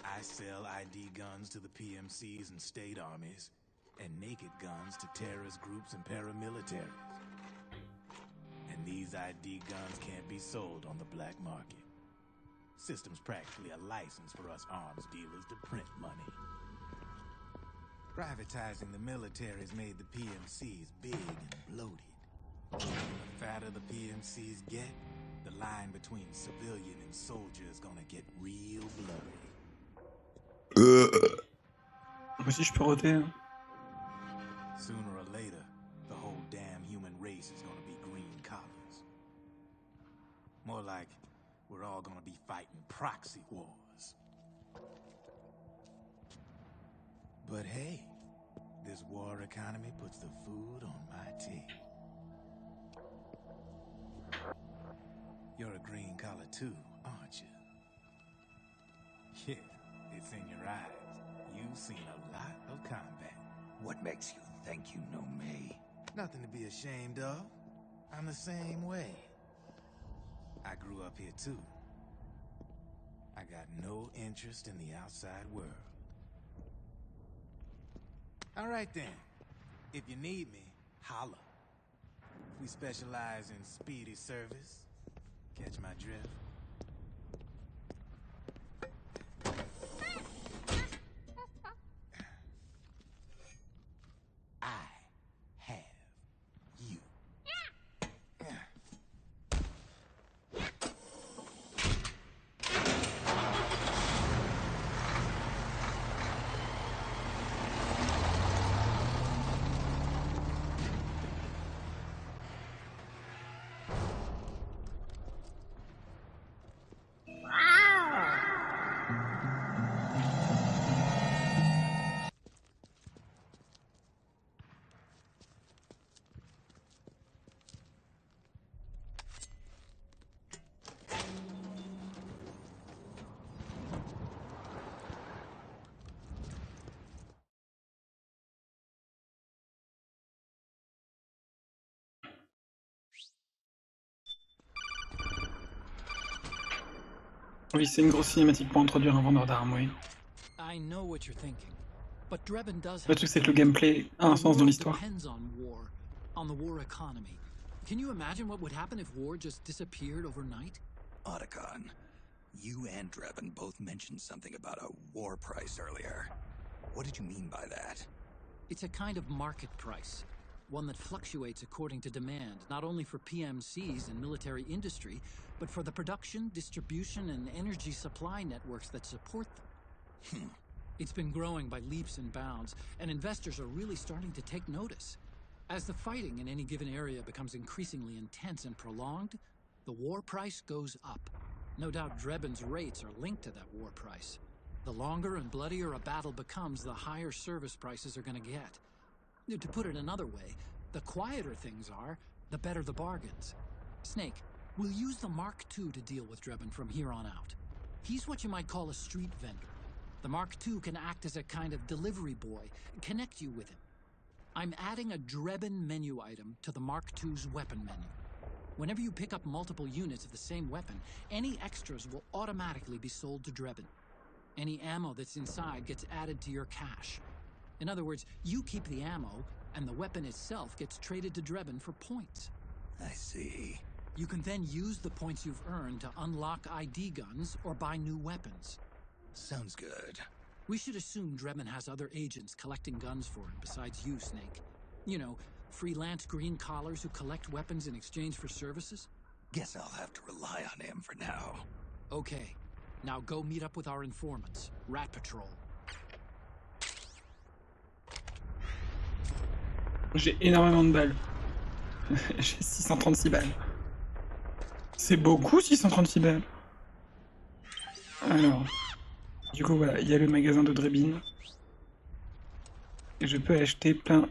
I sell ID guns to the PMCs and state armies, and naked guns to terrorist groups and paramilitaries. And these ID guns can't be sold on the black market. System's practically a license for us arms dealers to print money. Privatizing the military's made the PMCs big and bloated. The fatter the PMCs get, the line between civilian and soldier is gonna get real blurry. Moi aussi je peux roter. Hein. Sooner or later, the whole damn human race is gonna be green collars. More like we're all gonna be fighting proxy wars. But hey, this war economy puts the food on my table. You're a green collar too, aren't you? Yeah, it's in your eyes. You've seen a lot of combat. What makes you think you know me? Nothing to be ashamed of. I'm the same way. I grew up here too. I got no interest in the outside world. All right then. If you need me, holla. We specialize in speedy service. Catch my drift? I have you. Oui, c'est une grosse cinématique pour introduire un vendeur d'armes, oui. I know what you're thinking, but Drebin does Le have truc, a c'est que le point. gameplay a un The sens dans world l'histoire. depends on the war economy. Can you imagine what would happen if war just disappeared overnight? Otacon, you and Drebin both mentioned something about a war price earlier. What did you mean by that? It's a kind of market price, one that fluctuates according to demand, not only for PMCs and military industry, but for the production, distribution, and energy supply networks that support them. It's been growing by leaps and bounds, and investors are really starting to take notice. As the fighting in any given area becomes increasingly intense and prolonged, the war price goes up. No doubt Drebin's rates are linked to that war price. The longer and bloodier a battle becomes, the higher service prices are going to get. To put it another way, the quieter things are, the better the bargains. Snake, we'll use the Mark II to deal with Drebin from here on out. He's what you might call a street vendor. The Mark II can act as a kind of delivery boy, connect you with him. I'm adding a Drebin menu item to the Mark II's weapon menu. Whenever you pick up multiple units of the same weapon, any extras will automatically be sold to Drebin. Any ammo that's inside gets added to your cache. In other words, you keep the ammo, and the weapon itself gets traded to Drebin for points. I see. You can then use the points you've earned to unlock ID guns or buy new weapons. Sounds good. We should assume Drebin has other agents collecting guns for him besides you, Snake. You know, freelance green collars who collect weapons in exchange for services? Guess I'll have to rely on him for now. Okay. Now go meet up with our informants, Rat Patrol. J'ai énormément de balles. J'ai 636 balles. C'est beaucoup 636 balles. Alors, du coup voilà, il y a le magasin de Drebin. Et je peux acheter plein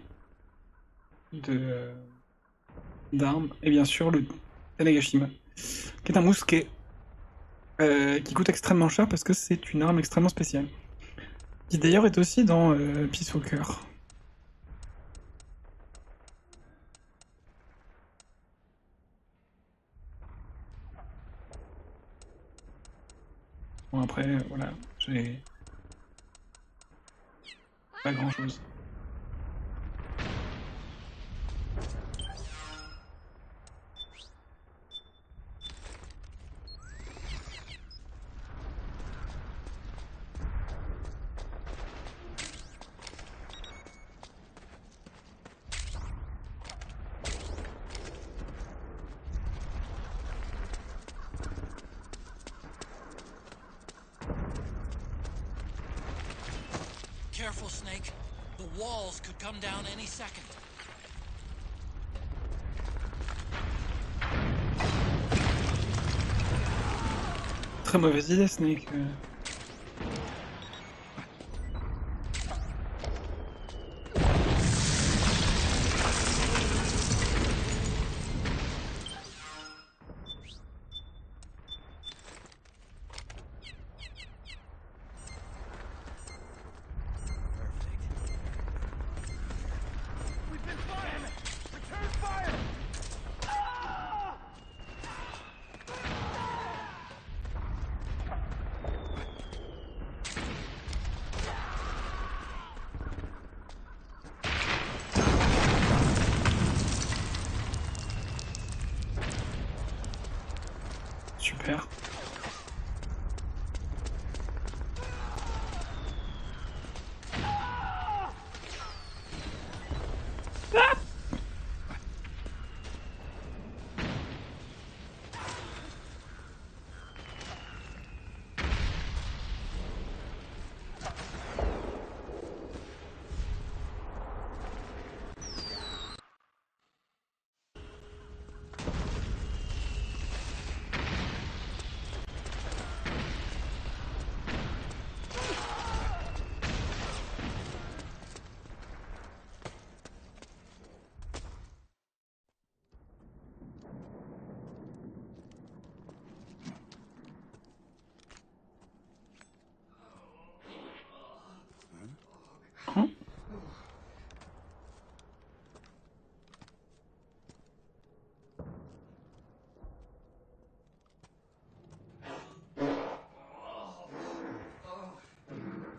de d'armes. Et bien sûr le Tanegashima, qui est un mousquet qui coûte extrêmement cher parce que c'est une arme extrêmement spéciale. Qui d'ailleurs est aussi dans Peace Walker. Bon après, voilà, j'ai pas grand chose. Careful, Snake. The walls could come down any second. Très mauvaise idée, Snake. Super.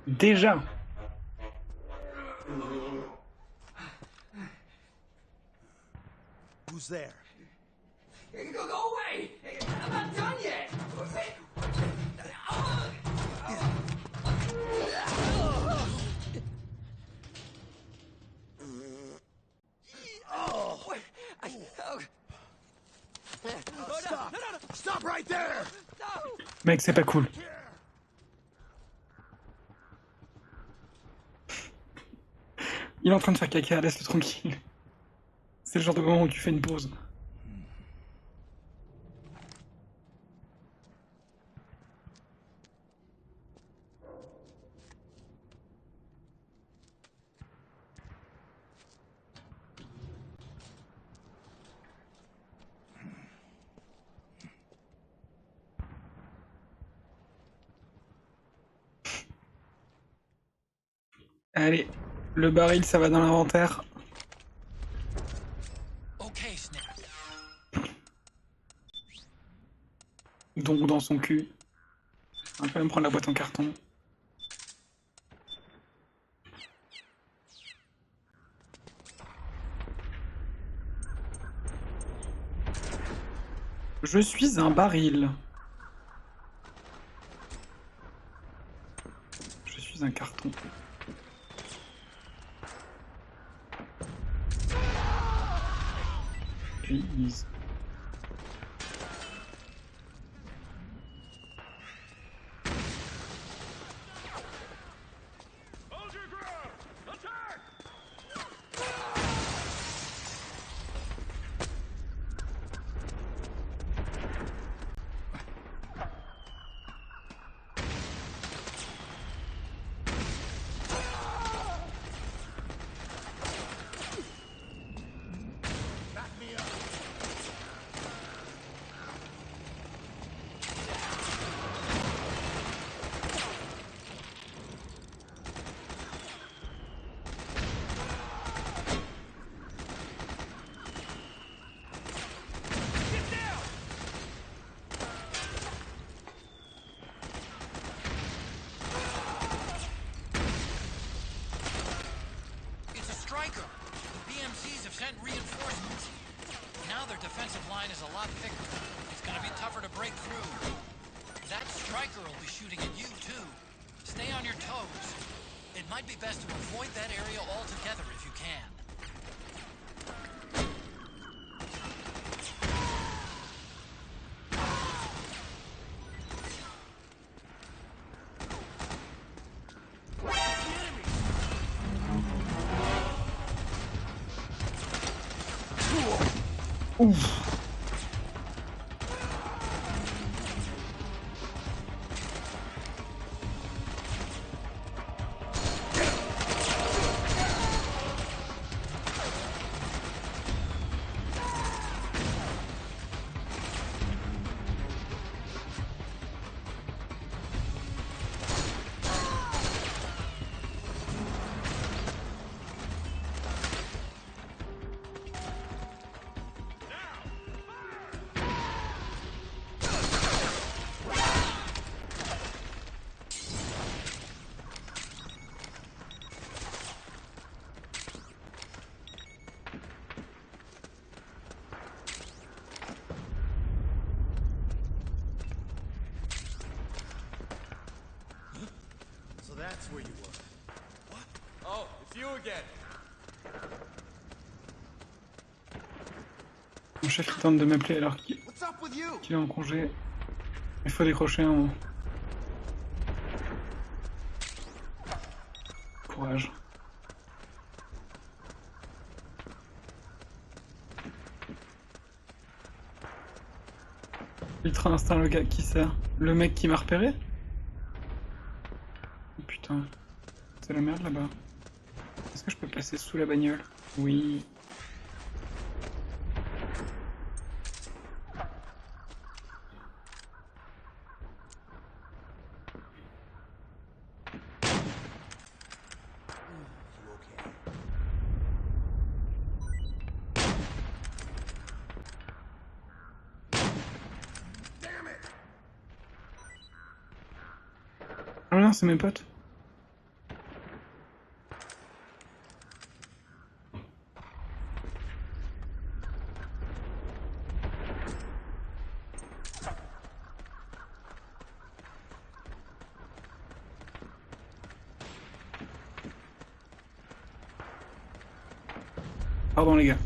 Déjà. Who's there? Go away! I'm not done yet! Stop! Stop right there! Mec, c'est pas cool. Il est en train de faire caca, laisse-le tranquille. C'est le genre de moment où tu fais une pause. Allez, le baril, ça va dans l'inventaire. Okay, Snake. Donc dans son cul. On va quand même prendre la boîte en carton. Je suis un baril. Je suis un carton. Please. It's a striker. The PMCs have sent reinforcements. Now their defensive line is a lot thicker. It's gonna be tougher to break through. That striker will be shooting at you, too. Stay on your toes. It might be best to avoid that area altogether if you can. Ouf. So that's where you were. What? Oh, it's you again. Mon chef qui tente de m'appeler alors qu'il What's up with you? est en congé. Il faut décrocher un moment. Courage. Ultra instinct, le gars qui sert. Le mec qui m'a repéré? Oh putain. C'est la merde là-bas. Est-ce que je peux passer sous la bagnole? Oui. You okay? Ah non, c'est mes potes. Pardon les gars.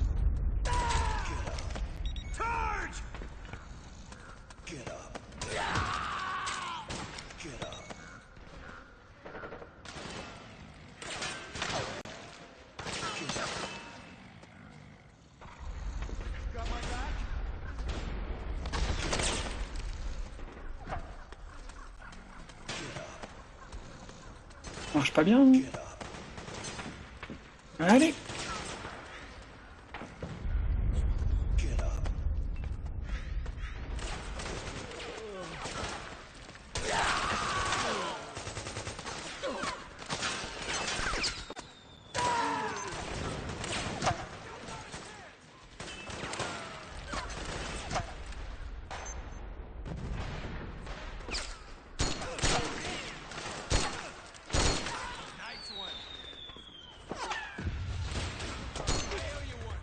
Charge! Get up. Get up. Got my back? Marche pas bien. Allez. Get up. Nice one. I owe you one.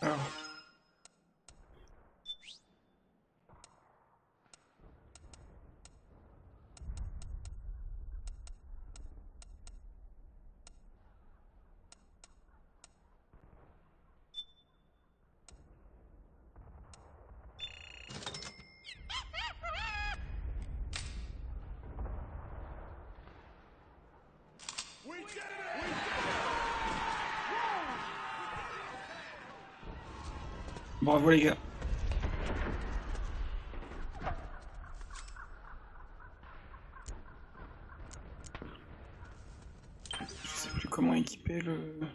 Alors. We did it! Bravo les gars. Je sais plus comment équiper le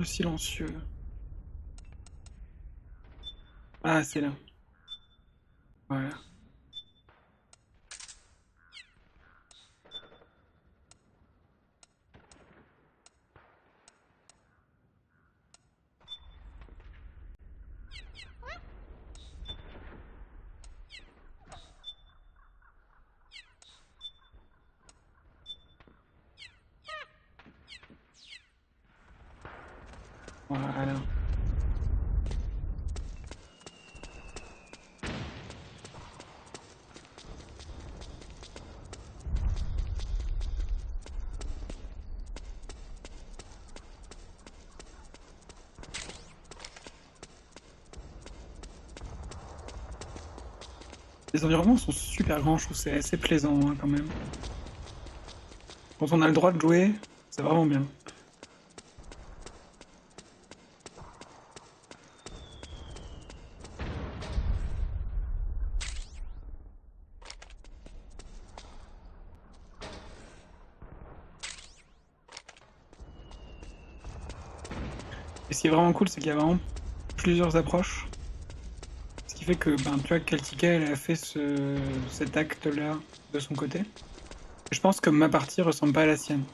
silencieux. Ah, c'est là. Voilà. Voilà. Les environnements sont super grands, je trouve que c'est assez plaisant hein, quand même. Quand on a le droit de jouer, c'est vraiment bien. Et ce qui est vraiment cool, c'est qu'il y a vraiment plusieurs approches. Ce qui fait que, ben, tu vois, Kaltika, elle a fait cet acte-là de son côté. Et je pense que ma partie ressemble pas à la sienne.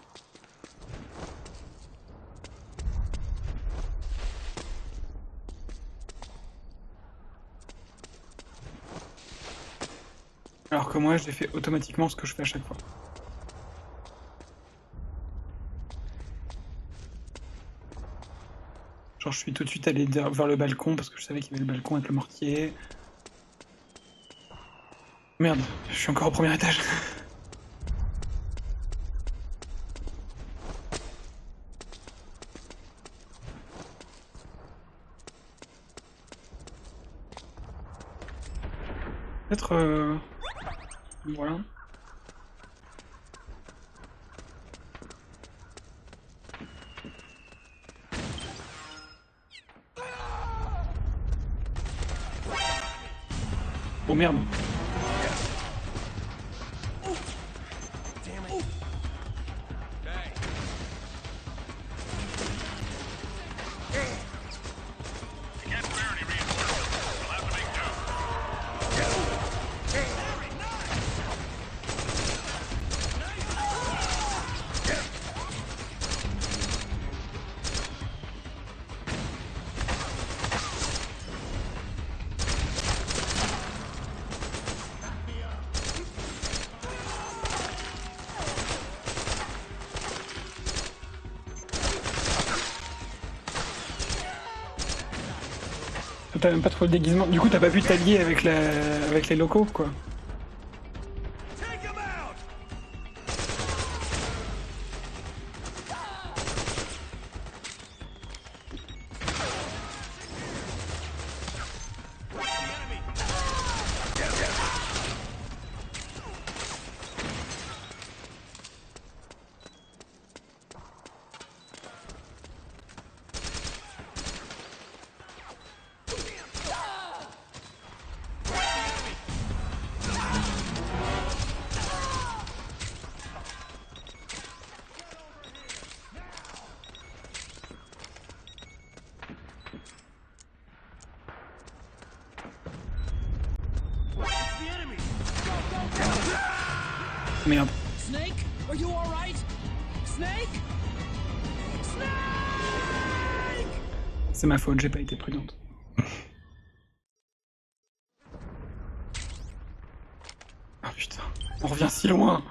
Alors que moi, j'ai fait automatiquement ce que je fais à chaque fois. Genre, je suis tout de suite allé vers le balcon parce que je savais qu'il y avait le balcon avec le mortier. Merde, je suis encore au premier étage. Peut-être... Voilà. Oh merde. Damn it. Hey, t'as même pas trop le déguisement. Du coup, t'as pas pu t'allier avec les locaux, quoi. Take him out! Merde. Snake, are you all right? Snake? Snake! C'est ma faute, j'ai pas été prudente. Oh putain, on revient si loin.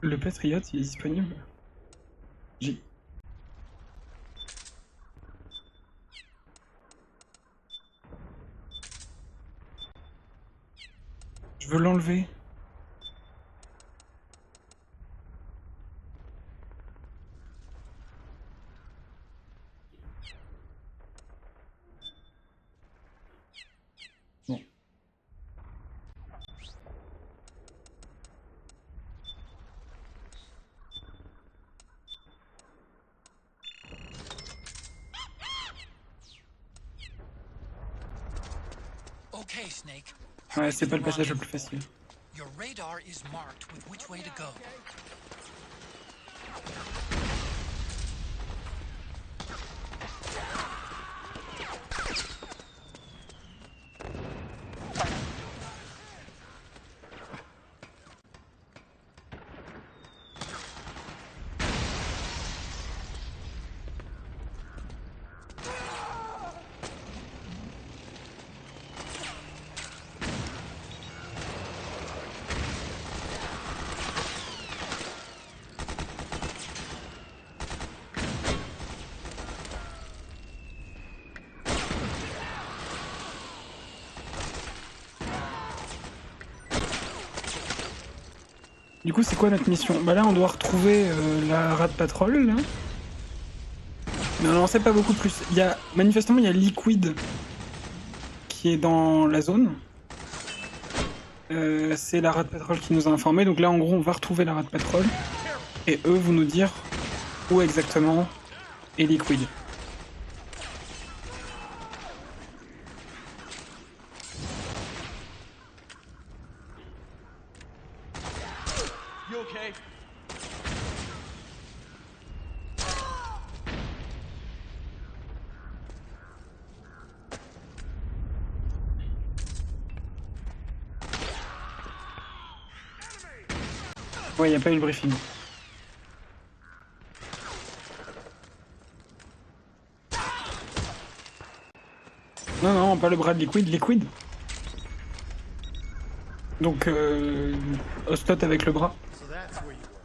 Le Patriote, il est disponible. J'ai... Je veux l'enlever. Bon. Okay, Snake. Ouais, c'est pas le passage le plus facile. Your radar is marked with which way to go. Du coup, c'est quoi notre mission? Bah là, on doit retrouver la rat patrol, là. Mais on n'en sait pas beaucoup plus. Il y a... Manifestement, il y a Liquid qui est dans la zone. C'est la rat patrol qui nous a informé. Donc là, en gros, on va retrouver la rat patrol. Et eux vont nous dire où exactement est Liquid. You okay? Ouais, y a pas eu le briefing. Non, non, pas le bras de Liquid, Liquid. Donc, Ostot avec le bras. So that's where you were.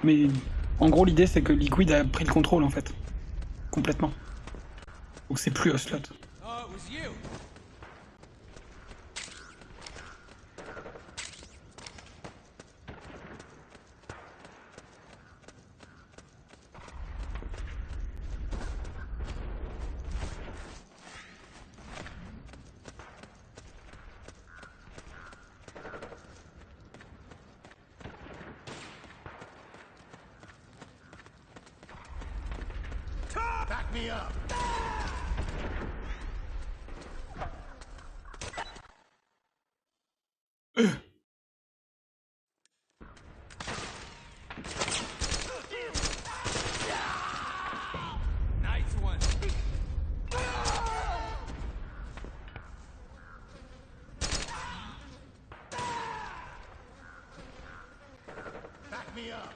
Mais en gros, l'idée c'est que Liquid a pris le contrôle en fait. Complètement. Donc c'est plus Oslot. Oh, it was you. Back me up. Nice one. Back me up.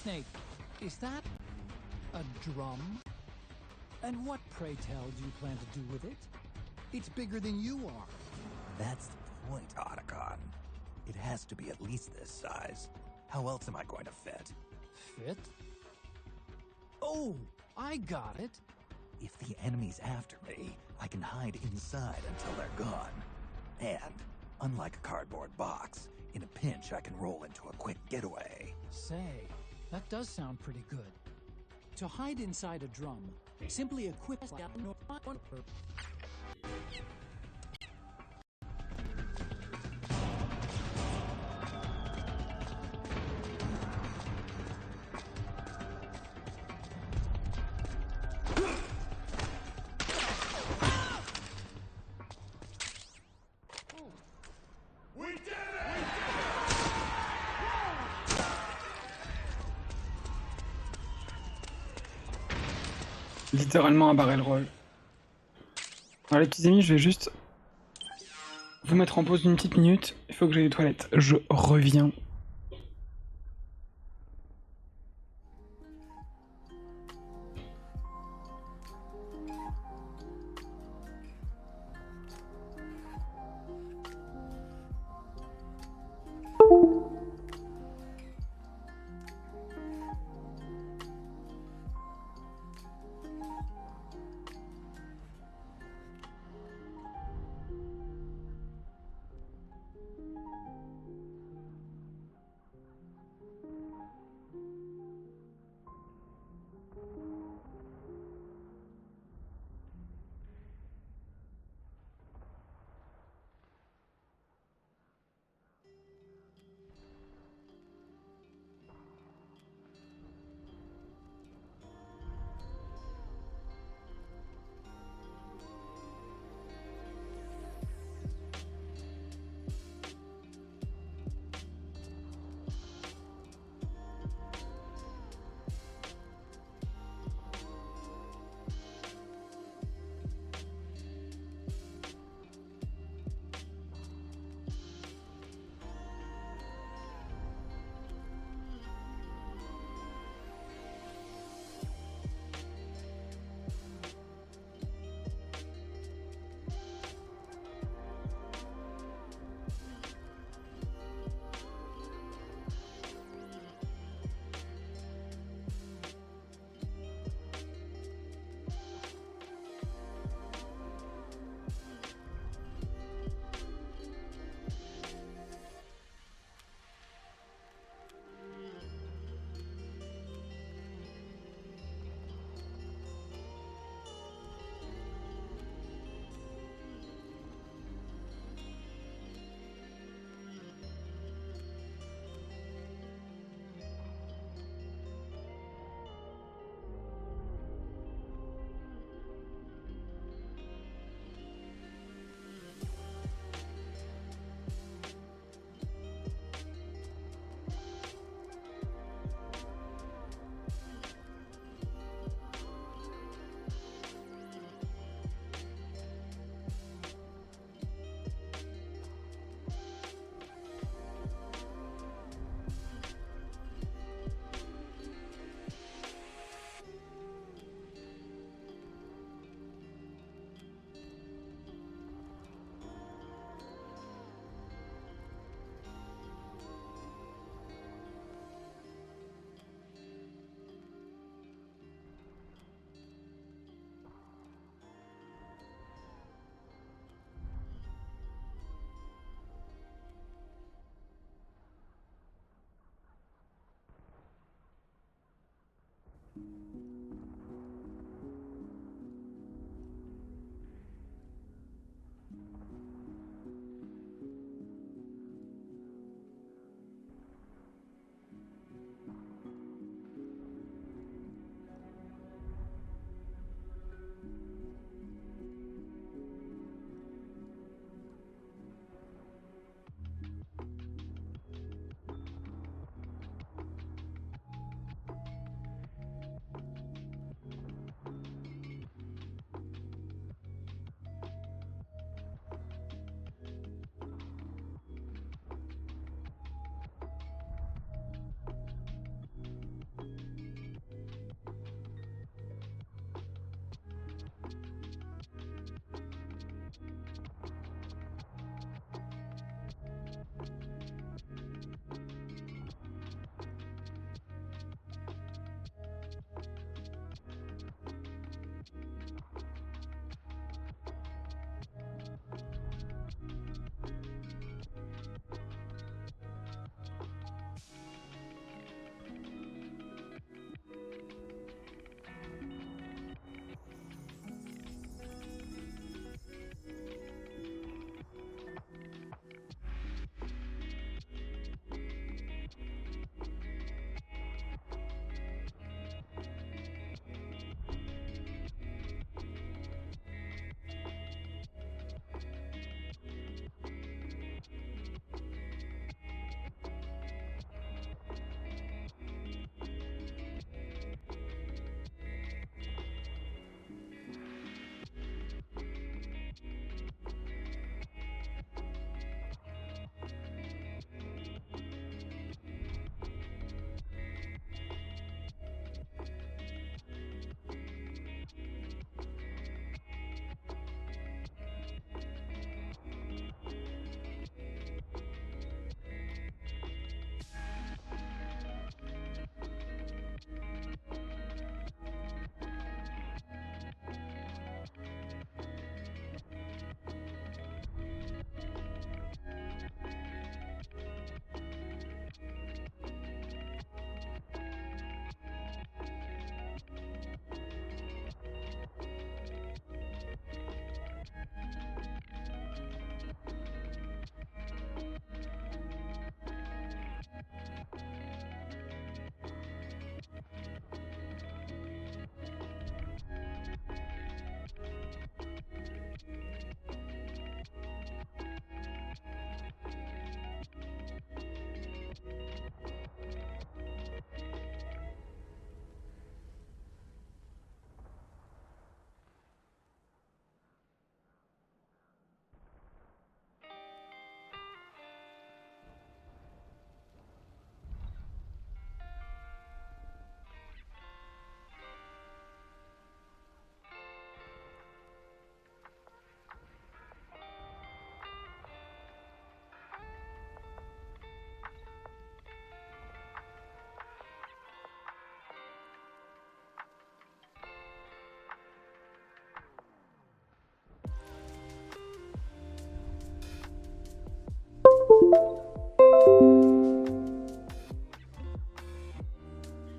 Snake, is that a drum? And what, pray tell, do you plan to do with it? It's bigger than you are. That's the point, Otacon. It has to be at least this size. How else am I going to fit? Fit? Oh, I got it. If the enemy's after me, I can hide inside until they're gone. And, unlike a cardboard box, in a pinch I can roll into a quick getaway. Say, that does sound pretty good. To hide inside a drum, simply equip Littéralement un barrel roll. Alors les petits amis, je vais juste vous mettre en pause une petite minute. Il faut que j'aille aux toilettes. Je reviens.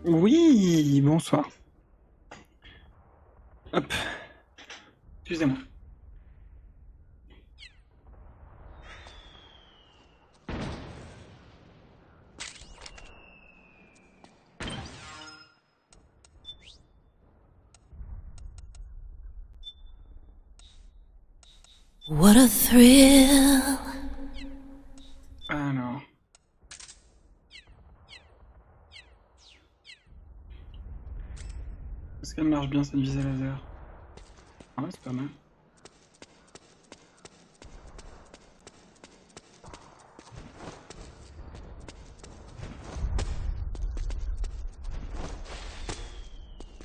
Oui, bonsoir. Hop. Excusez-moi. What a thrill. Alors. Est-ce qu'elle marche bien cette visée laser? Ah ouais, c'est pas mal.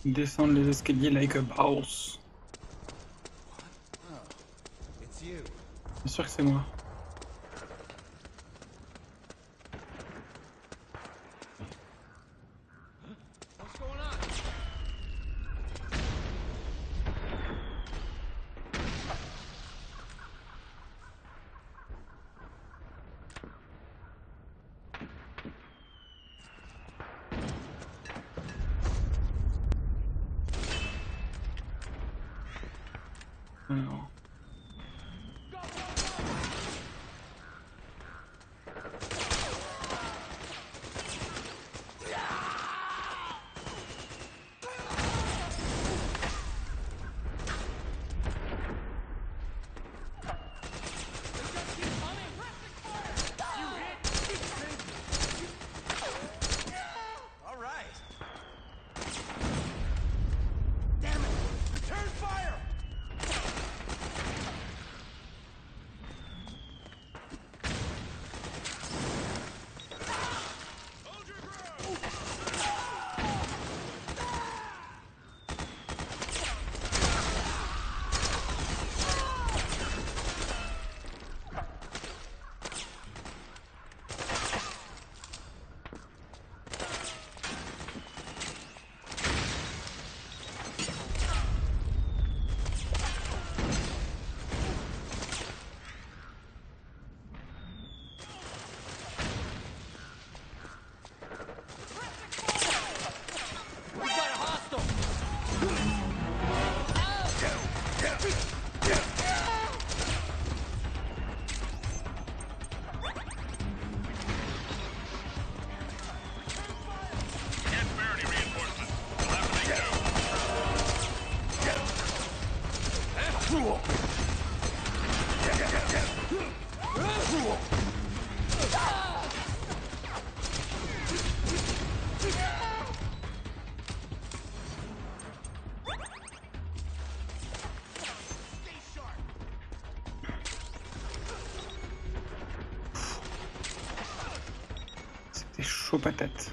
Descendre les escaliers like a boss. It's you. Bien sûr que c'est moi. What's going on? Alors. All right. Damn it! Return fire! Hold your ground! We've got a hostile! C'était chaud patate.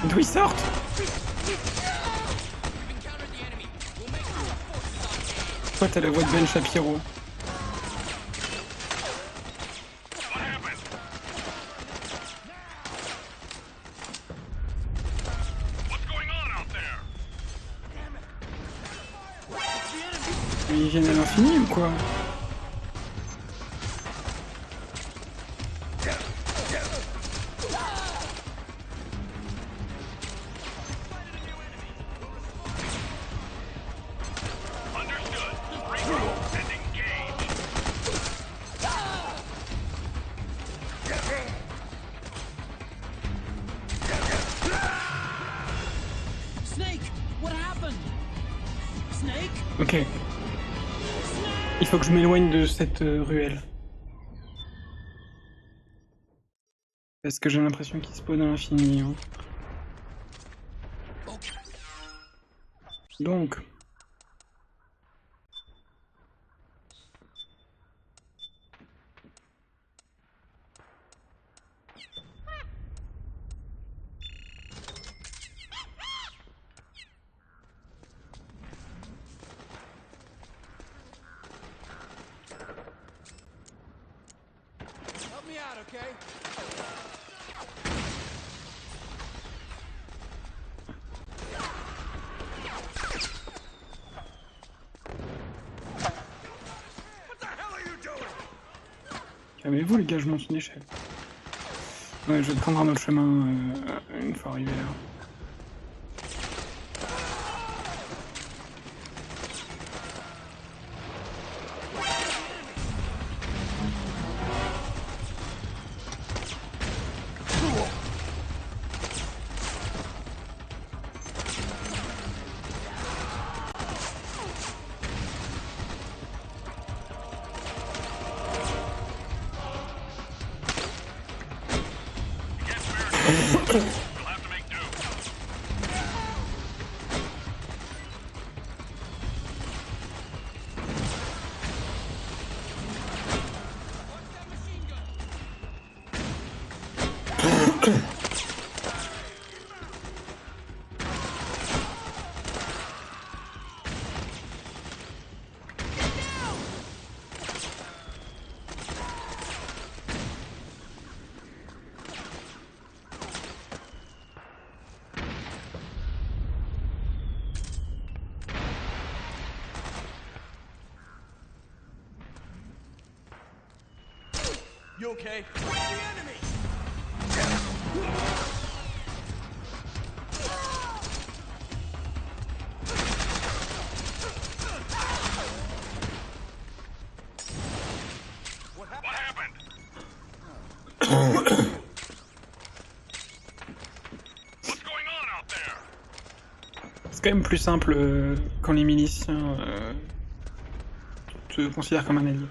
D'où ils sortent? Toi t'as la voix de Ben Shapiro. Mais ils viennent à l'infini ou quoi? Snake, what happened? Snake? Ok. Il faut que je m'éloigne de cette ruelle. Parce que j'ai l'impression qu'il spawn à l'infini. Hein. Donc. okay? What the hell are you doing? Calmez-vous les gars, je monte une échelle. Ouais, je vais prendre un autre chemin une fois arrivé là. We'll have to make do. You okay? The enemy! What happened? What's going on out there? C'est quand même plus simple quand les miliciens te considèrent comme un allié.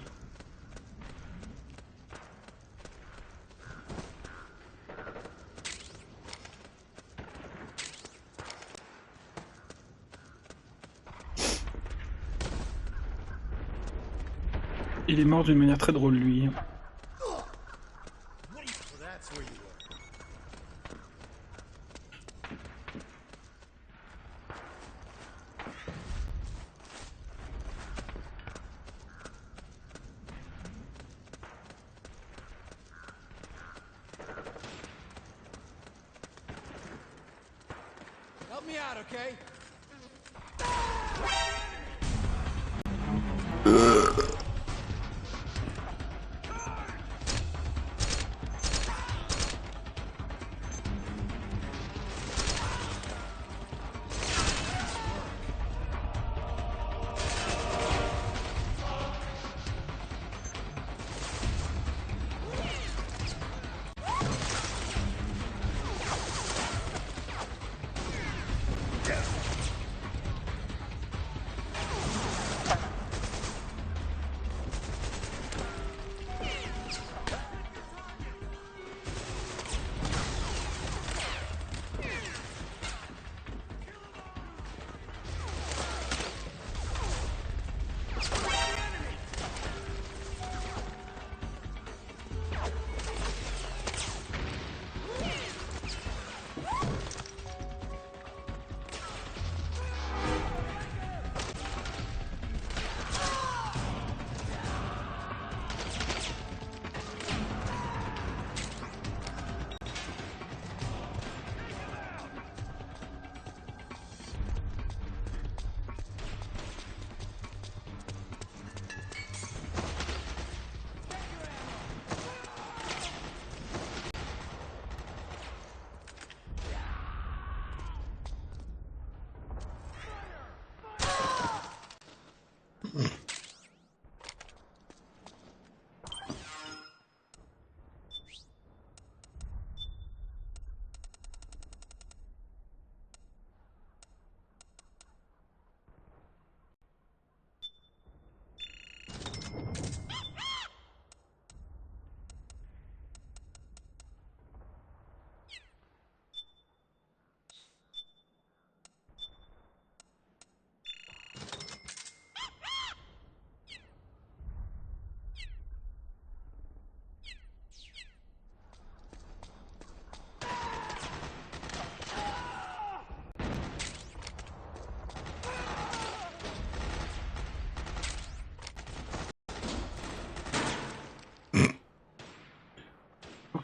Il est mort d'une manière très drôle, lui. So that's where you were. Help me out, okay?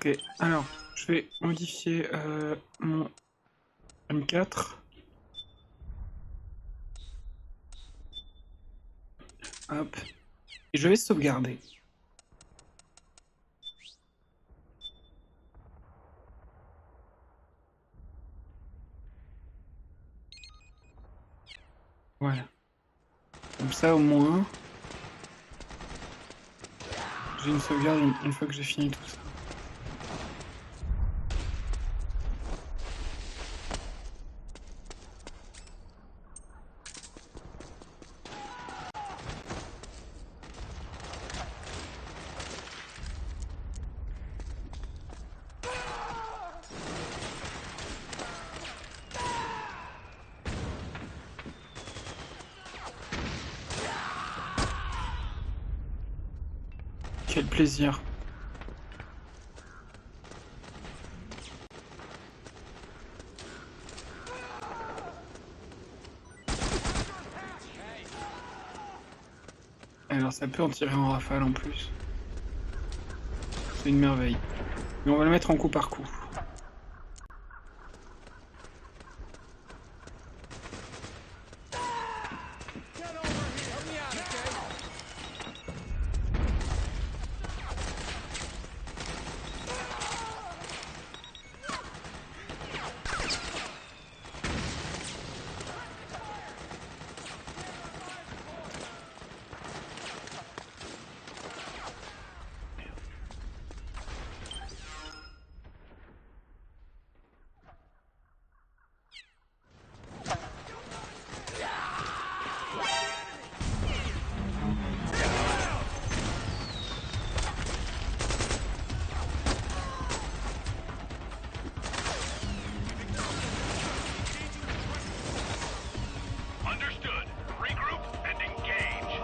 Ok, alors, je vais modifier mon M4. Hop. Et je vais sauvegarder. Voilà. Comme ça, au moins, j'ai une sauvegarde une fois que j'ai fini tout ça. Quel plaisir. Alors ça peut en tirer en rafale en plus. C'est une merveille. Mais on va le mettre en coup par coup. Understood. Regroup and engage.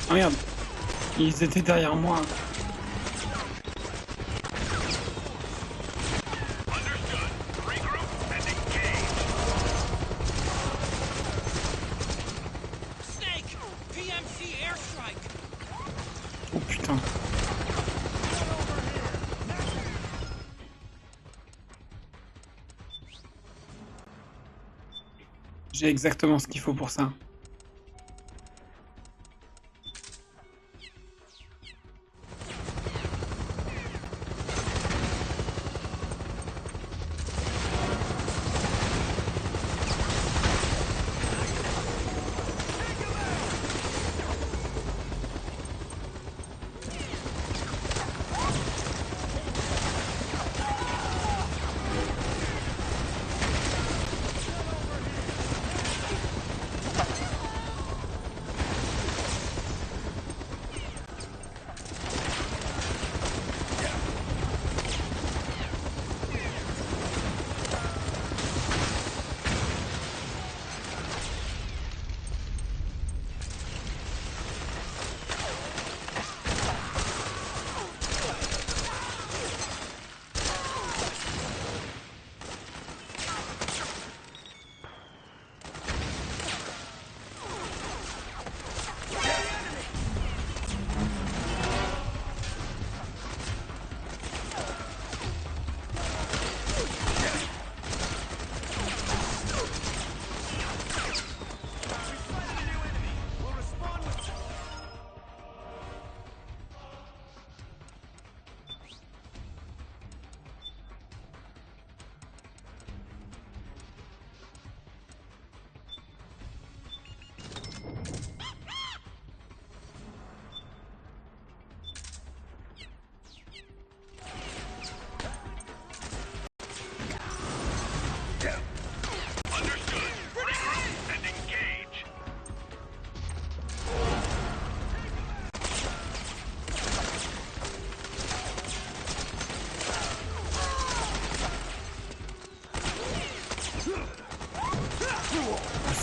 Oh merde. Ils étaient derrière moi. Understood. Regroup and engage. Snake! PMC airstrike! Oh putain. J'ai exactement ce qu'il faut pour ça.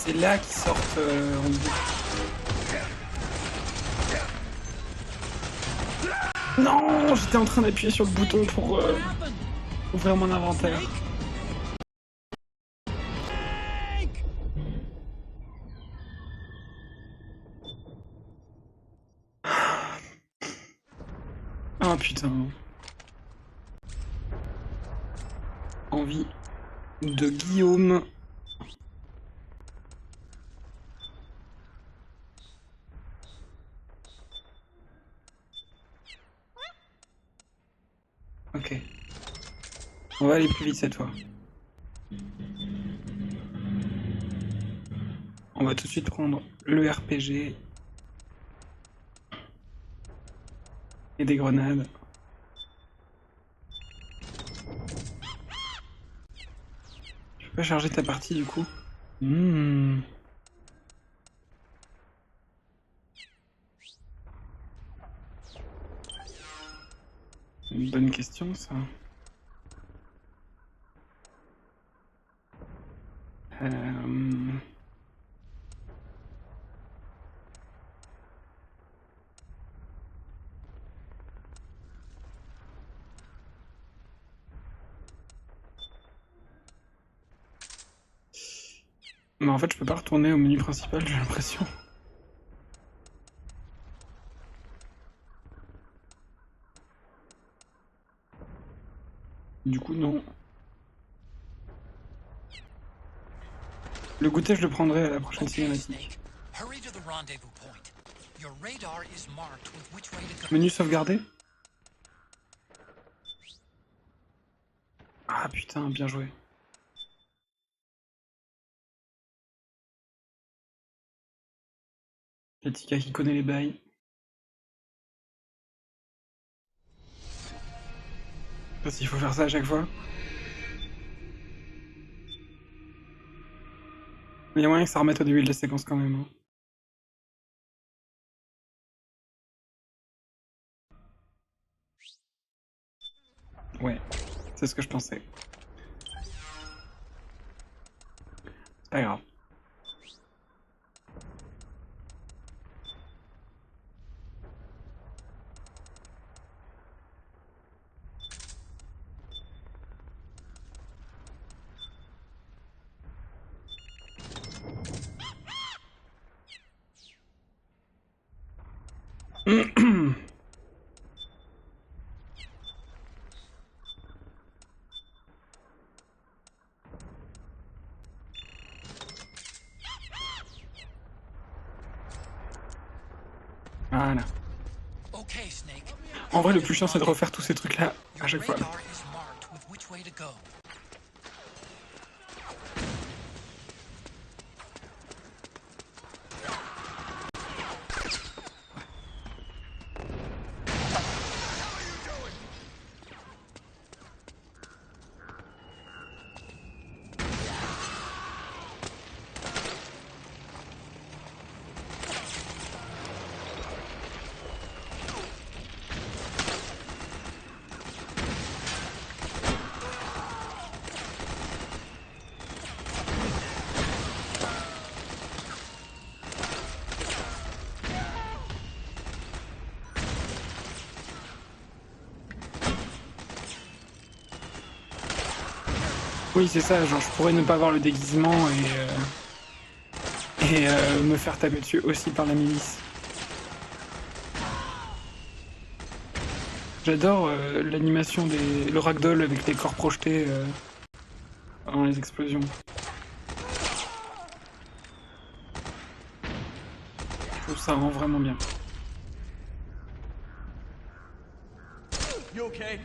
c'est là qu'ils sortent en bout. Non, j'étais en train d'appuyer sur le bouton pour ouvrir mon inventaire. Ah putain. Envie de Guillaume. Ok. On va aller plus vite cette fois. On va tout de suite prendre le RPG. Et des grenades. Tu peux pas charger ta partie du coup? Une bonne question ça. Mais en fait je peux pas retourner au menu principal, j'ai l'impression. Du coup non. Le goûter je le prendrai à la prochaine cinématique. Menu sauvegardé? Ah putain, bien joué. Latika qui connaît les bails. Je sais pas s'il faut faire ça à chaque fois. Mais il y a moyen que ça remette au début de la séquence quand même. Hein. Ouais, c'est ce que je pensais. C'est pas grave. Voilà. En vrai, le plus chiant, c'est de refaire tous ces trucs-là à chaque fois. Oui, c'est ça, genre je pourrais ne pas avoir le déguisement et me faire taper dessus aussi par la milice. J'adore l'animation le ragdoll avec les corps projetés dans les explosions. Je trouve ça rend vraiment bien. You okay?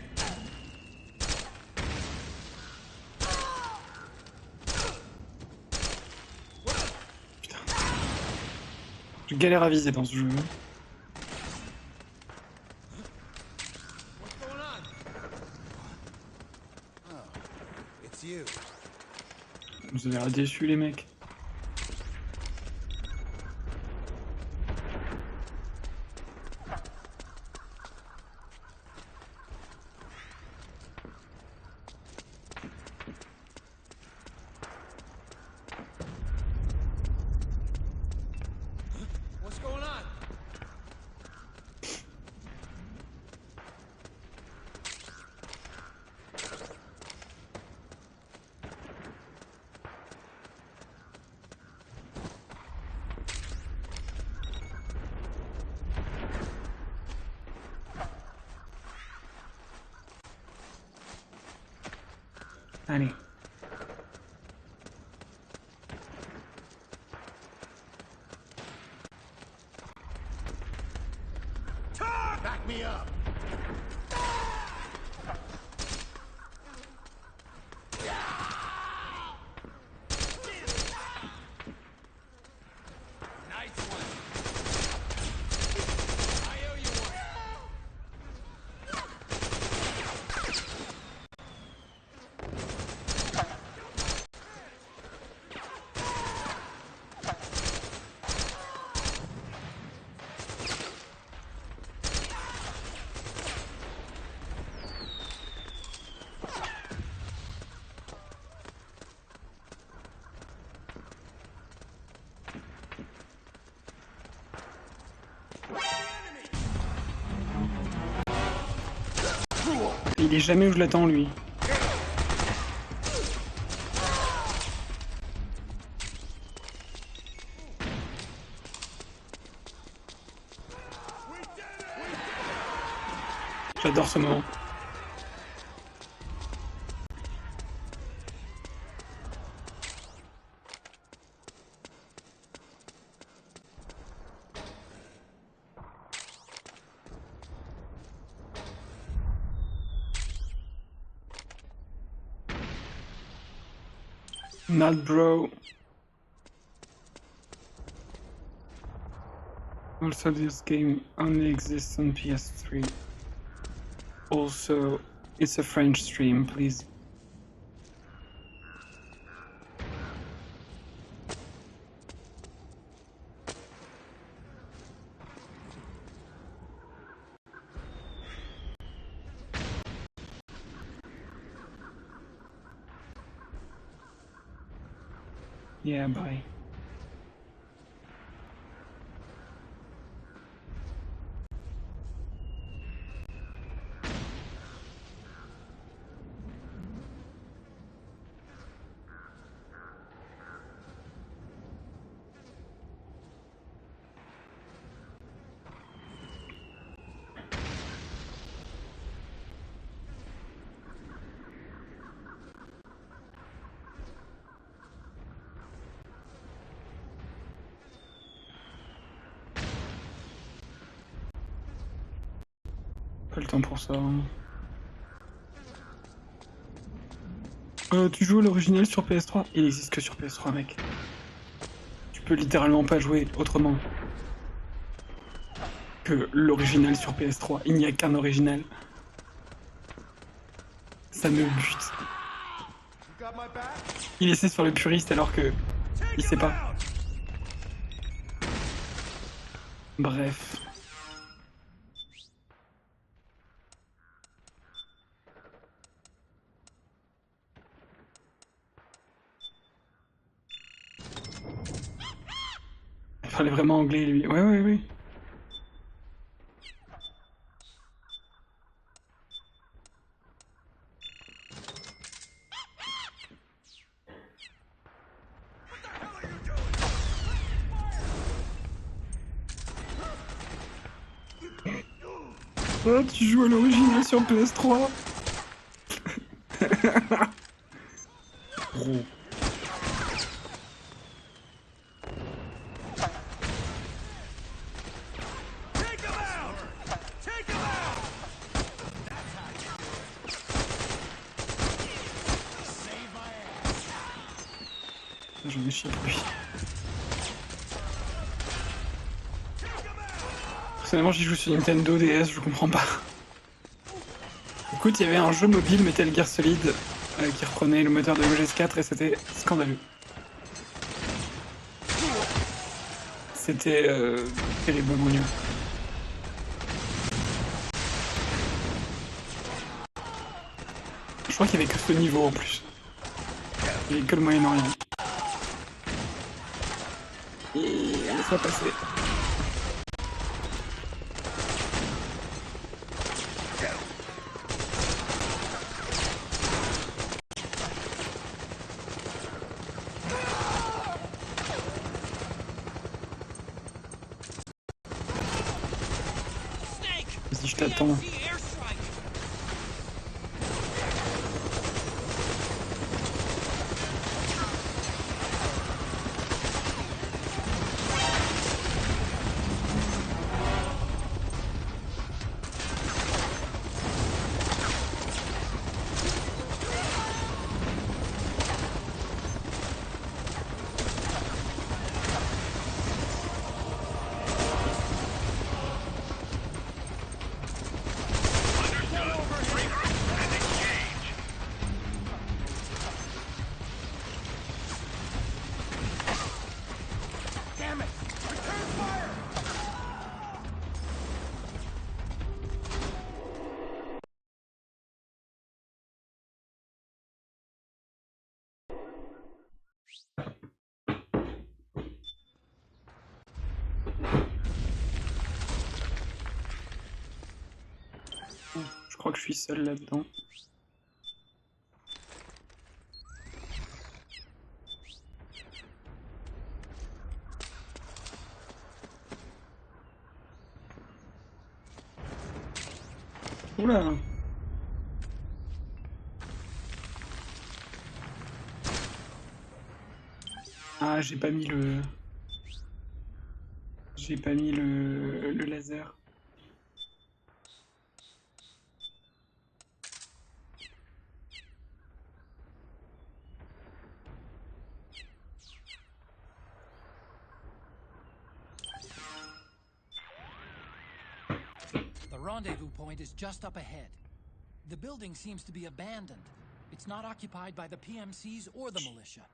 Je galère à viser dans ce jeu. Vous avez l'air déçus les mecs. Allez. Back me up. Nice one. I owe you one. Il est jamais où je l'attends, lui. J'adore ce moment. Not bro. Also, this game only exists on PS3. Also, it's a French stream, please. Yeah, bye. Pas le temps pour ça. Tu joues l'original sur PS3? Il existe que sur PS3, mec. Tu peux littéralement pas jouer autrement que l'original sur PS3. Il n'y a qu'un original. Ça me bute. Il essaie de faire le puriste alors que il sait pas. Bref. Il parlait vraiment anglais, lui. Ouais. Oh, tu joues à l'original sur PS3. Gros. J'en ai chié pour lui. Personnellement, j'y joue sur Nintendo DS, je comprends pas. Écoute, il y avait un jeu mobile Metal Gear Solid qui reprenait le moteur de MGS4 et c'était scandaleux. C'était terriblement nul. Je crois qu'il y avait que ce niveau en plus. Il n'y avait que le Moyen-Orient. Et laisse-moi passer. Vas-y, je t'attends. crois que je suis seul là-dedans. Oula! Ah, j'ai pas mis le... J'ai pas mis le laser. The rendezvous point is just up ahead. The building seems to be abandoned. It's not occupied by the PMCs or the militia.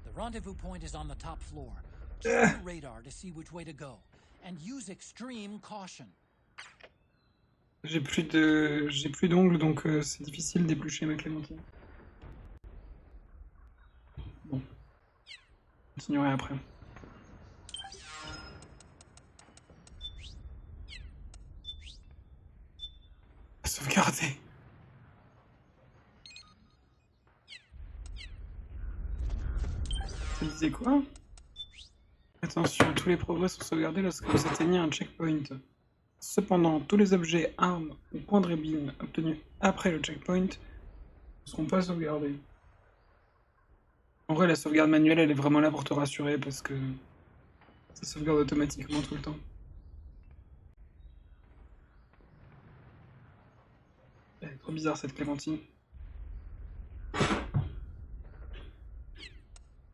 The rendezvous point is on the top floor. Check your radar to see which way to go, and use extreme caution. J'ai plus d'ongles, donc c'est difficile d'éplucher ma clémentine. Bon. Je continuerai après. Sauvegarder. Ça disait quoi? Attention, tous les progrès sont sauvegardés lorsque vous atteignez un checkpoint. Cependant, tous les objets, armes ou points de rébine obtenus après le checkpoint ne seront pas sauvegardés. En vrai, la sauvegarde manuelle, elle est vraiment là pour te rassurer parce que ça sauvegarde automatiquement tout le temps. Elle est trop bizarre cette clémentine.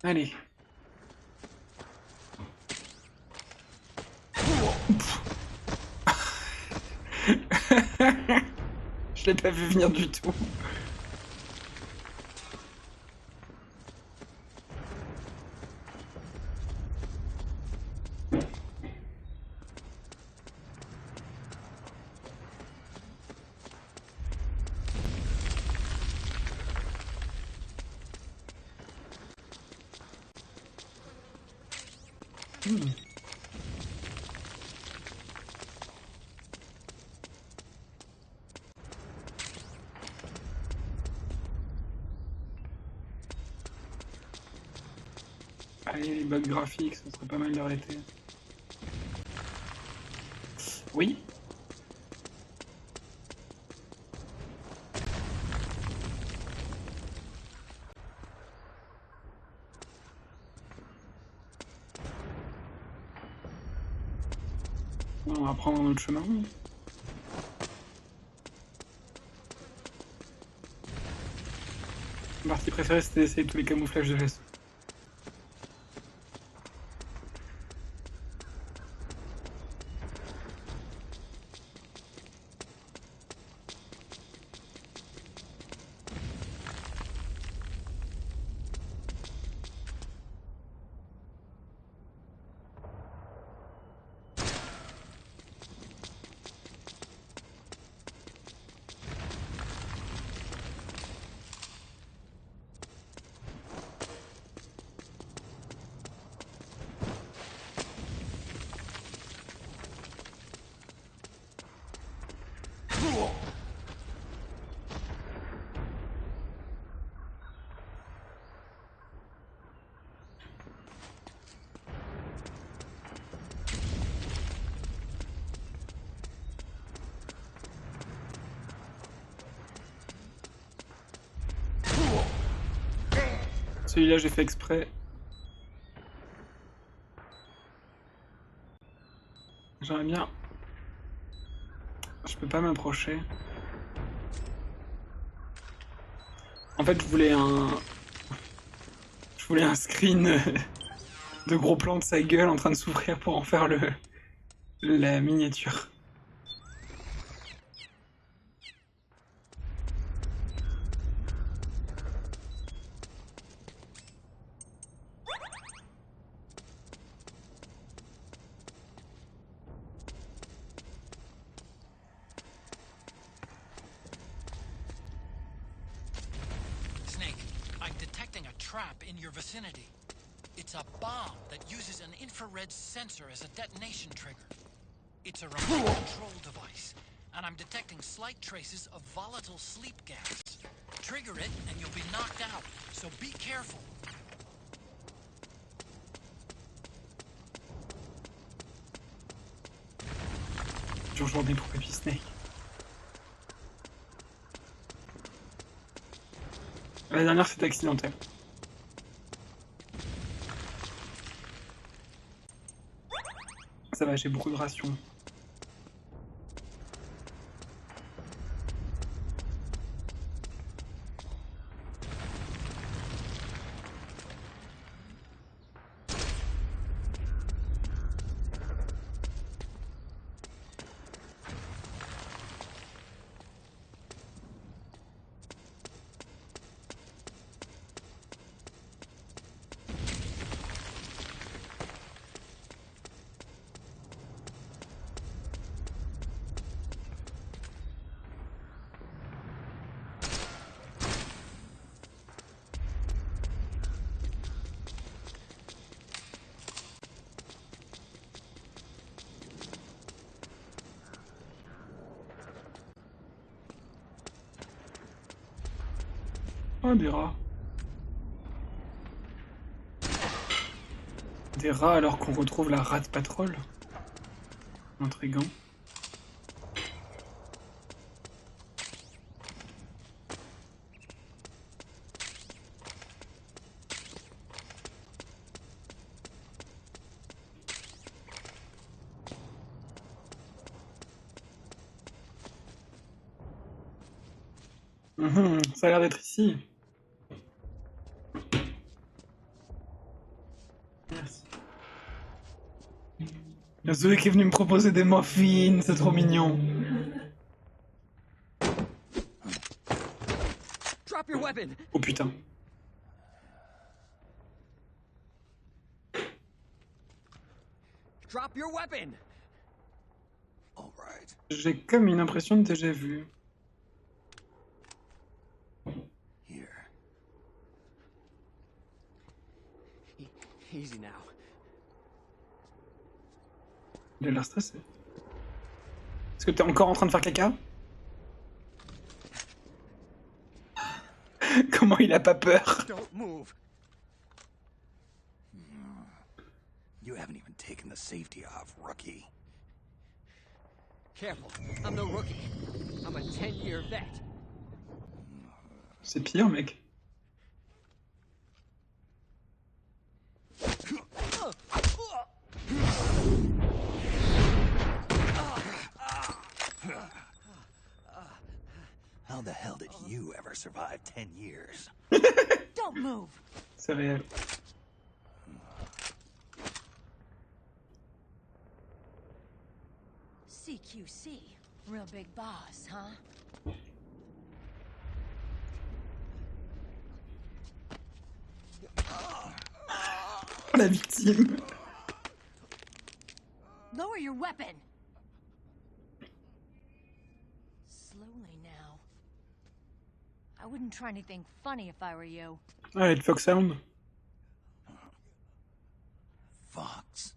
Allez. Je l'ai pas vu venir du tout. Allez, les bugs graphiques, ça serait pas mal d'arrêter. Oui. On va prendre un autre chemin. Ma partie préférée, c'était d'essayer tous les camouflages de vaisseau. Celui-là, j'ai fait exprès. J'aimerais bien... Je peux pas m'approcher. En fait, je voulais un screen de gros plan de sa gueule en train de s'ouvrir pour en faire la miniature. Trap in your vicinity. It's a bomb that uses an infrared sensor as a detonation trigger. It's a remote control device. and I'm detecting slight traces of volatile sleep gas. Trigger it, and you'll be knocked out, so be careful. Dure journée pour Baby Snake. La dernière, c'était accidentel. Ça va, j'ai beaucoup de rations. Oh, des rats. Des rats alors qu'on retrouve la rat patrol. Intriguant. Ça a l'air d'être ici. Merci. Il y a Zoé qui est venu me proposer des muffins, c'est trop mignon. Drop your weapon. Oh putain. Drop your weapon. All right. J'ai comme une impression de déjà vu. Here. Easy now. Il a l'air stressé. Est-ce que t'es encore en train de faire caca? Comment il a pas peur? Don't move. You haven't even taken the safety off, rookie. Careful. I'm no rookie. I'm a 10-year vet. C'est pire, mec. How the hell did you ever survive 10 years? Don't move. C'est réel. CQC. Real big boss, huh? La victime. Lower your weapon. Slowly now. I wouldn't try anything funny if I were you. Ah, et Fox Sound. Fox.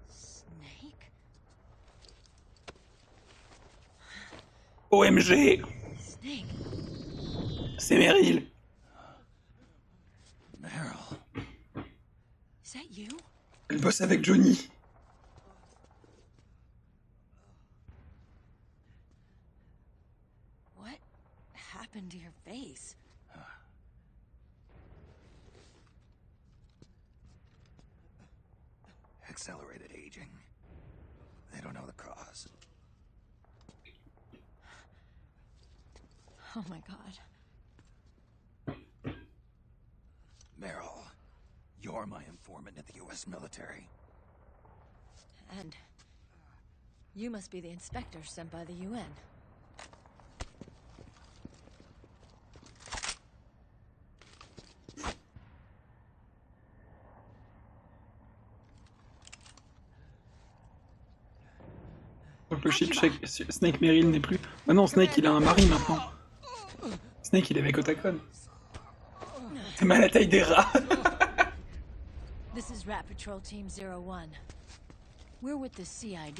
Snake? OMG. Snake? C'est Meryl. Meryl. Is that you? Elle bosse avec Johnny. What happened to your face? Accelerated aging. They don't know the cause. Oh my god. Meryl, you're my informant at the U.S. military. And you must be the inspector sent by the UN. Donc le ship Snake Meryl n'est plus. Ah non, Snake il a un mari maintenant. Snake il est avec Otacon. C'est mal à la taille des rats. This is Rat Patrol Team 01. We're with the CID,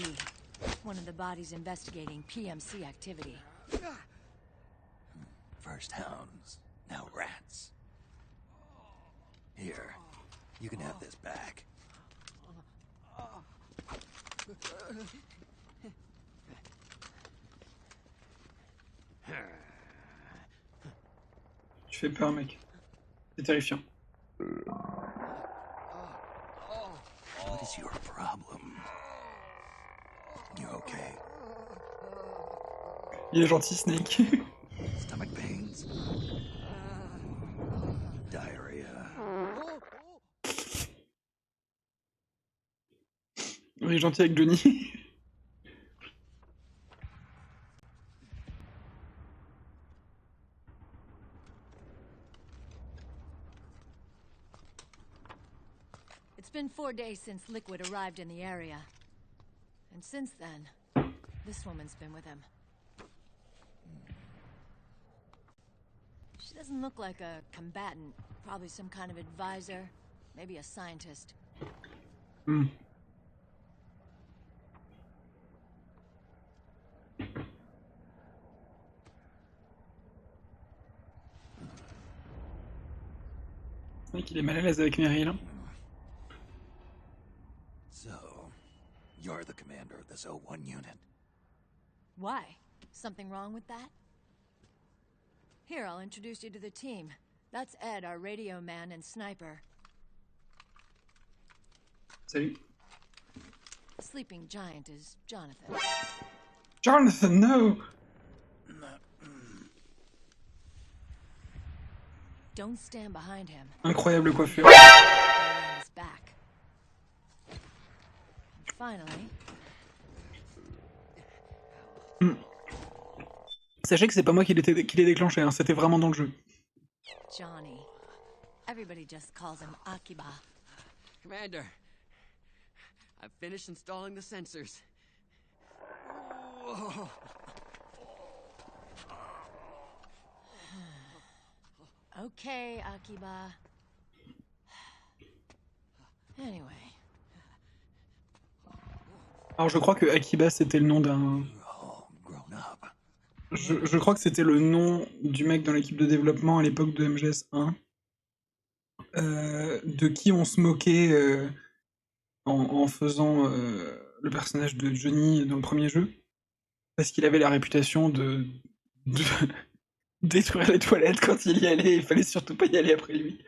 one of the bodies investigating PMC activity. First hounds, now rats. Here, you can have this back. Tu fais peur, mec. C'est terrifiant. What is your problem? You okay? Il est gentil, Snake. Stomach pains? Diarrhea? Il est gentil avec Johnny. It's been 4 days since Liquid arrived in the area. And since then, this woman's been with him. She doesn't look like a combatant. Probably some kind of advisor. Maybe a scientist. Hmm. C'est vrai qu'il est mal à l'aise avec Meryl. Hein. So, you're the commander of this O1 unit. Why? Something wrong with that? Here, I'll introduce you to the team. That's Ed, our radio man and sniper. Salut. Sleeping giant is Jonathan. Jonathan, no! Don't stand behind him. Incroyable coiffure. His back. And finally. Sachez que c'est pas moi qui l'ai déclenché, hein. C'était vraiment dans le jeu. Johnny. Everybody just calls him Akiba. Commander, I've finished installing the sensors. Whoa. Okay, Akiba. Anyway. Alors je crois que Akiba c'était le nom d'un... Je crois que c'était le nom du mec dans l'équipe de développement à l'époque de MGS 1. De qui on se moquait en faisant le personnage de Johnny dans le premier jeu. Parce qu'il avait la réputation de détruire les toilettes quand il y allait, il fallait surtout pas y aller après lui.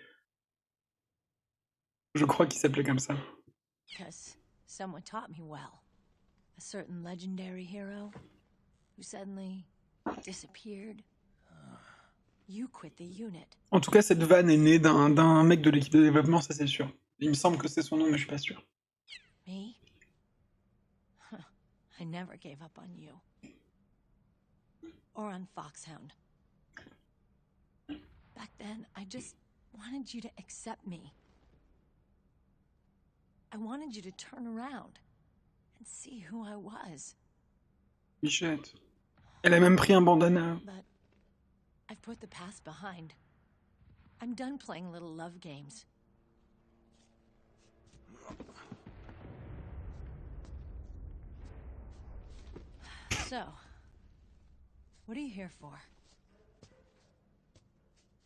Je crois qu'il s'appelait comme ça. Because someone taught me well. A certain legendary hero who suddenly disappeared. You quit the unit. En tout cas, cette vanne est née d'un mec de l'équipe de développement, ça c'est sûr. Il me semble que c'est son nom, mais je suis pas sûr. Me? I never gave up on you. Or on Foxhound. Back then, I just wanted you to accept me. I wanted you to turn around and see who I was. Bichette. Elle a même pris un bandana. But I've put the past behind. I'm done playing little love games. So, what are you here for?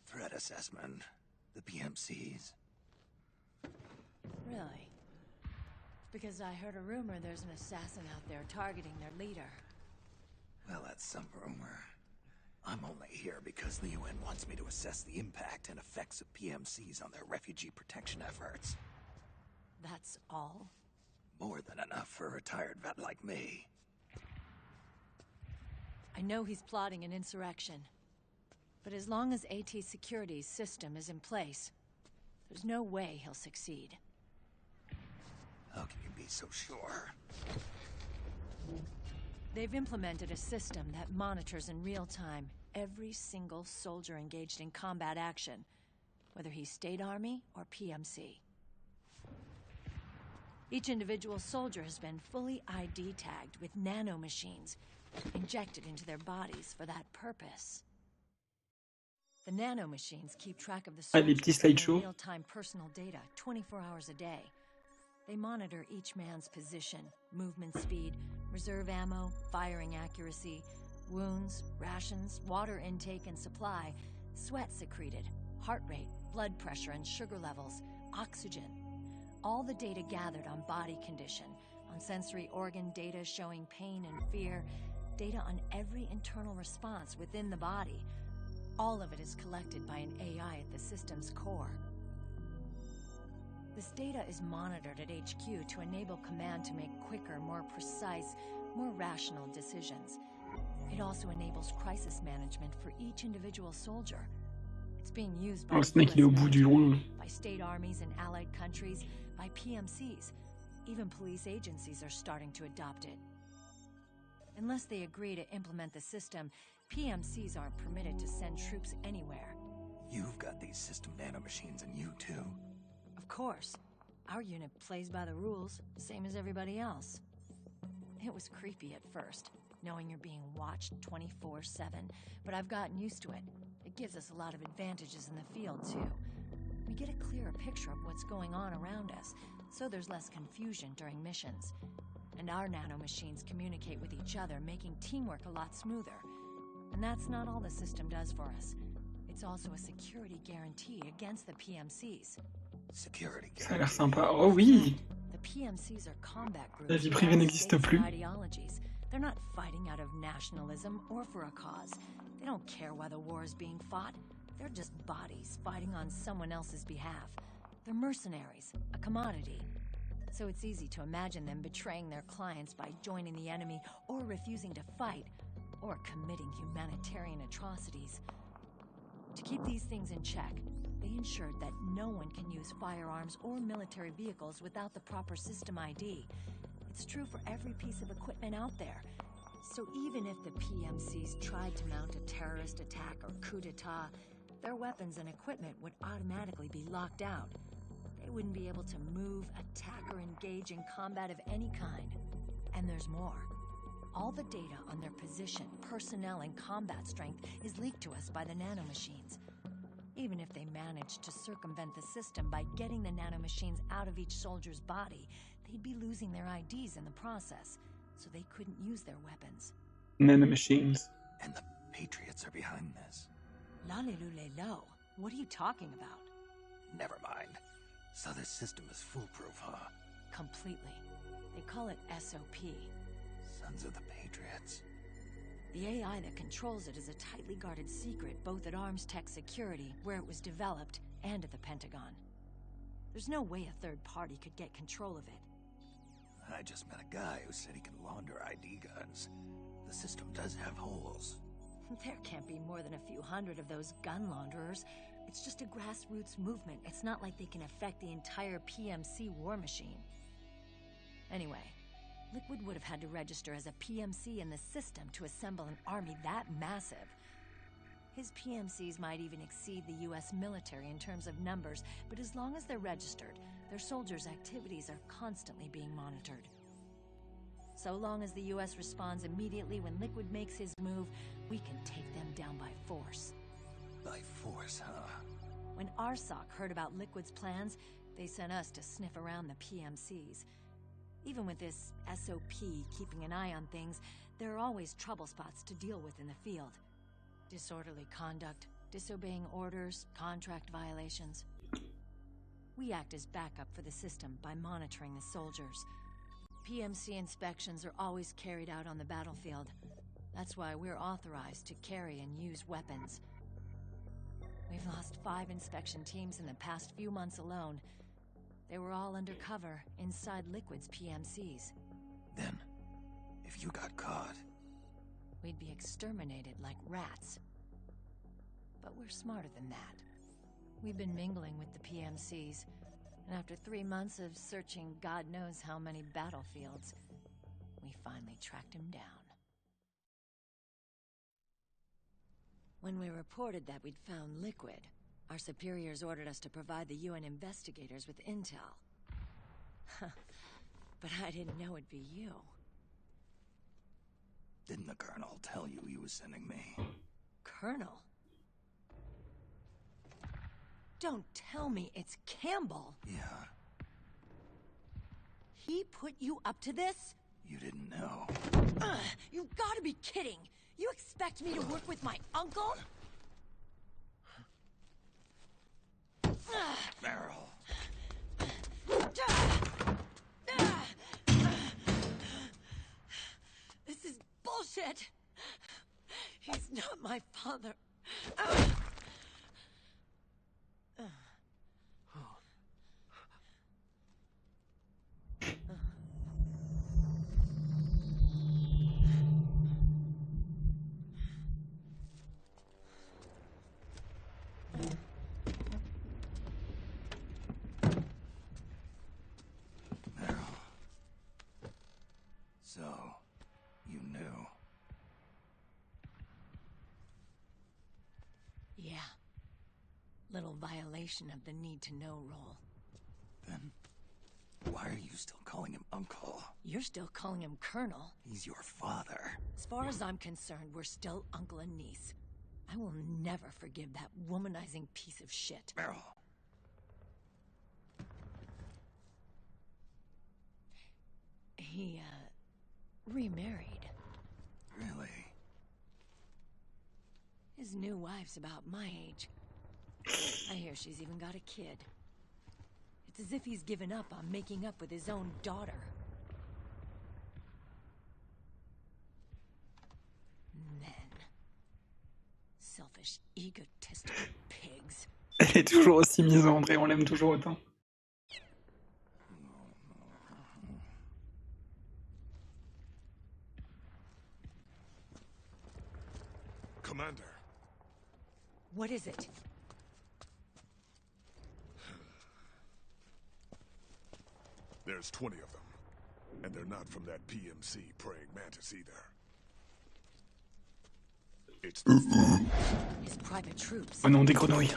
Threat assessment. The PMCs. Really? Because I heard a rumor there's an assassin out there targeting their leader. Well, that's some rumor. I'm only here because the UN wants me to assess the impact and effects of PMCs on their refugee protection efforts. That's all? More than enough for a retired vet like me. I know he's plotting an insurrection. But as long as AT Security's system is in place, there's no way he'll succeed. How can you be so sure? They've implemented a system that monitors in real time every single soldier engaged in combat action, whether he's State Army or PMC. Each individual soldier has been fully ID tagged with nanomachines injected into their bodies for that purpose. The nanomachines keep track of the Ah, les petits soldiers and their slideshows. real-time personal data 24 hours a day. They monitor each man's position, movement speed, reserve ammo, firing accuracy, wounds, rations, water intake and supply, sweat secreted, heart rate, blood pressure and sugar levels, oxygen. All the data gathered on body condition, on sensory organ data showing pain and fear, data on every internal response within the body. All of it is collected by an AI at the system's core. This data is monitored at HQ to enable command to make quicker, more precise, more rational decisions. It also enables crisis management for each individual soldier. It's being used by Oh, the Snake, il est US au bout du military, rouleau. by state armies in allied countries, by PMCs. Even police agencies are starting to adopt it. Unless they agree to implement the system, PMCs aren't permitted to send troops anywhere. You've got these system nanomachines in you, too. Of course. Our unit plays by the rules, same as everybody else. It was creepy at first, knowing you're being watched 24/7, but I've gotten used to it. It gives us a lot of advantages in the field, too. We get a clearer picture of what's going on around us, so there's less confusion during missions. And our nanomachines communicate with each other, making teamwork a lot smoother. And that's not all the system does for us. It's also a security guarantee against the PMCs. Security Ça a l'air sympa. Oh oui! The PMCs are combat La groups vie without privée n'existe states plus. and ideologies. They're not fighting out of nationalism or for a cause. They don't care why the war is being fought. They're just bodies fighting on someone else's behalf. They're mercenaries, a commodity. So it's easy to imagine them betraying their clients by joining the enemy or refusing to fight or committing humanitarian atrocities. To keep these things in check, they ensured that no one can use firearms or military vehicles without the proper system ID. It's true for every piece of equipment out there. So even if the PMCs tried to mount a terrorist attack or coup d'etat, their weapons and equipment would automatically be locked out. They wouldn't be able to move, attack, or engage in combat of any kind. And there's more. All the data on their position, personnel, and combat strength is leaked to us by the nanomachines. Even if they managed to circumvent the system by getting the nanomachines out of each soldier's body, they'd be losing their IDs in the process, so they couldn't use their weapons. Nanomachines. And the Patriots are behind this. Lalilulelo, what are you talking about? Never mind. So this system is foolproof, huh? Completely. They call it SOP. Sons of the Patriots. The AI that controls it is a tightly guarded secret, both at Arms Tech Security, where it was developed, and at the Pentagon. There's no way a third party could get control of it. I just met a guy who said he can launder ID guns. The system does have holes. There can't be more than a few hundred of those gun launderers. It's just a grassroots movement. It's not like they can affect the entire PMC war machine. Anyway, Liquid would have had to register as a PMC in the system to assemble an army that massive. His PMCs might even exceed the US military in terms of numbers, but as long as they're registered, their soldiers' activities are constantly being monitored. So long as the US responds immediately when Liquid makes his move, we can take them down by force. By force, huh? When RSOC heard about Liquid's plans, they sent us to sniff around the PMCs. Even with this SOP keeping an eye on things, there are always trouble spots to deal with in the field. Disorderly conduct, disobeying orders, contract violations. We act as backup for the system by monitoring the soldiers. PMC inspections are always carried out on the battlefield. That's why we're authorized to carry and use weapons. We've lost 5 inspection teams in the past few months alone. They were all undercover, inside Liquid's PMCs. Then, if you got caught... we'd be exterminated like rats. But we're smarter than that. We've been mingling with the PMCs, and after 3 months of searching God knows how many battlefields, we finally tracked him down. When we reported that we'd found Liquid, our superiors ordered us to provide the UN investigators with intel. But I didn't know it'd be you. Didn't the Colonel tell you he was sending me? Colonel? Don't tell me it's Campbell! Yeah. He put you up to this? You didn't know. You've got to be kidding! You expect me to work with my uncle? Meryl. This is bullshit! He's not my father. So, you knew. Yeah. Little violation of the need-to-know rule. Then, why are you still calling him Uncle? You're still calling him Colonel. He's your father. As far as I'm concerned, we're still uncle and niece. I will never forgive that womanizing piece of shit. Meryl. He, remarried. Really? His new wife's about my age. I hear she's even got a kid. It's as if he's given up on making up with his own daughter. Men. Selfish, egotistical pigs. Elle est toujours aussi misandre et on l'aime toujours autant. Commander. What is it? There's 20 of them. And they're not from that PMC praying mantis either. It's His private troops. Oh non, des grenouilles.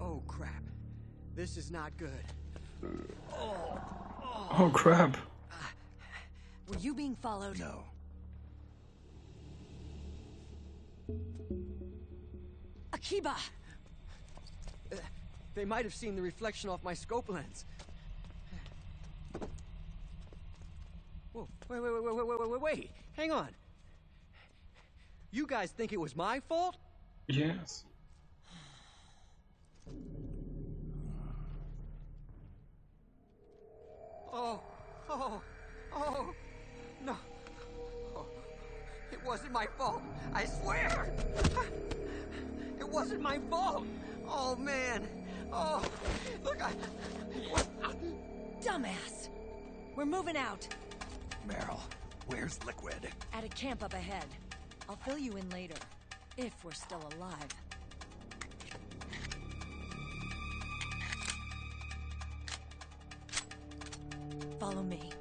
Oh, crap. This is not good. Oh crap. Were you being followed? No. Akiba! They might have seen the reflection off my scope lens. Whoa, wait. Hang on. You guys think it was my fault? Yes. Oh, no. Oh, it wasn't my fault. I swear. It wasn't my fault. Oh, man. Oh, look, Dumbass! We're moving out. Meryl, where's Liquid? At a camp up ahead. I'll fill you in later. If we're still alive. Follow me.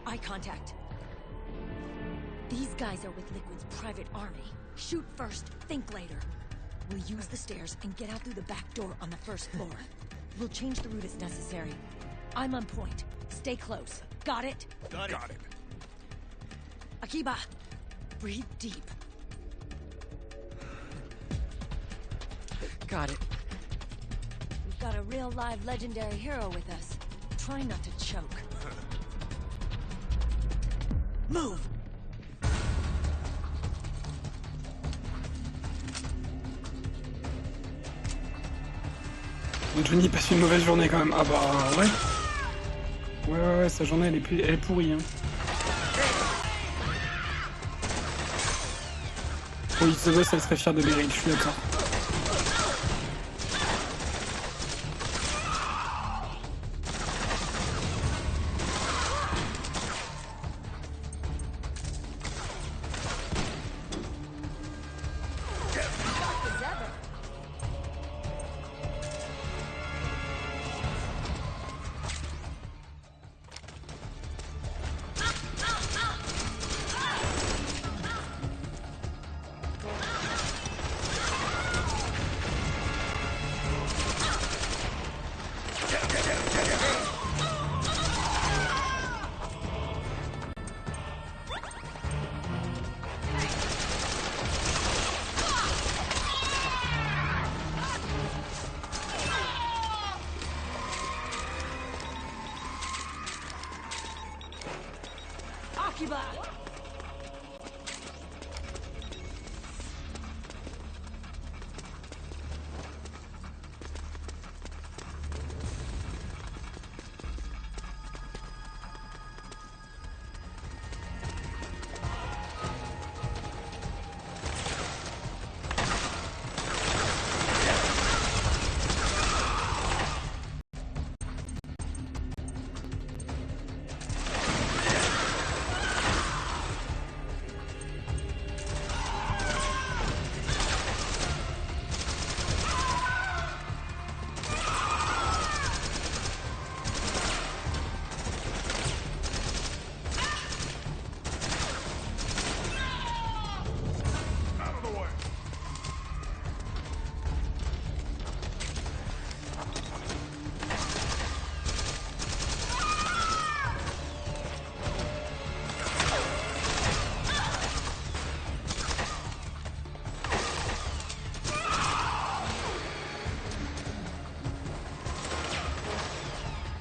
Eye contact. These guys are with Liquid's private army. Shoot first, think later. We'll use the stairs and get out through the back door on the first floor. We'll change the route as necessary. I'm on point. Stay close. Got it? Got it. Akiba, breathe deep. got it. We've got a real live legendary hero with us. Try not to choke. Move! Johnny passe une mauvaise journée quand même. Ah bah ouais. Ouais, sa journée elle est pourrie. Hein. Oui, The Boss elle serait fière de Beryl, je suis d'accord.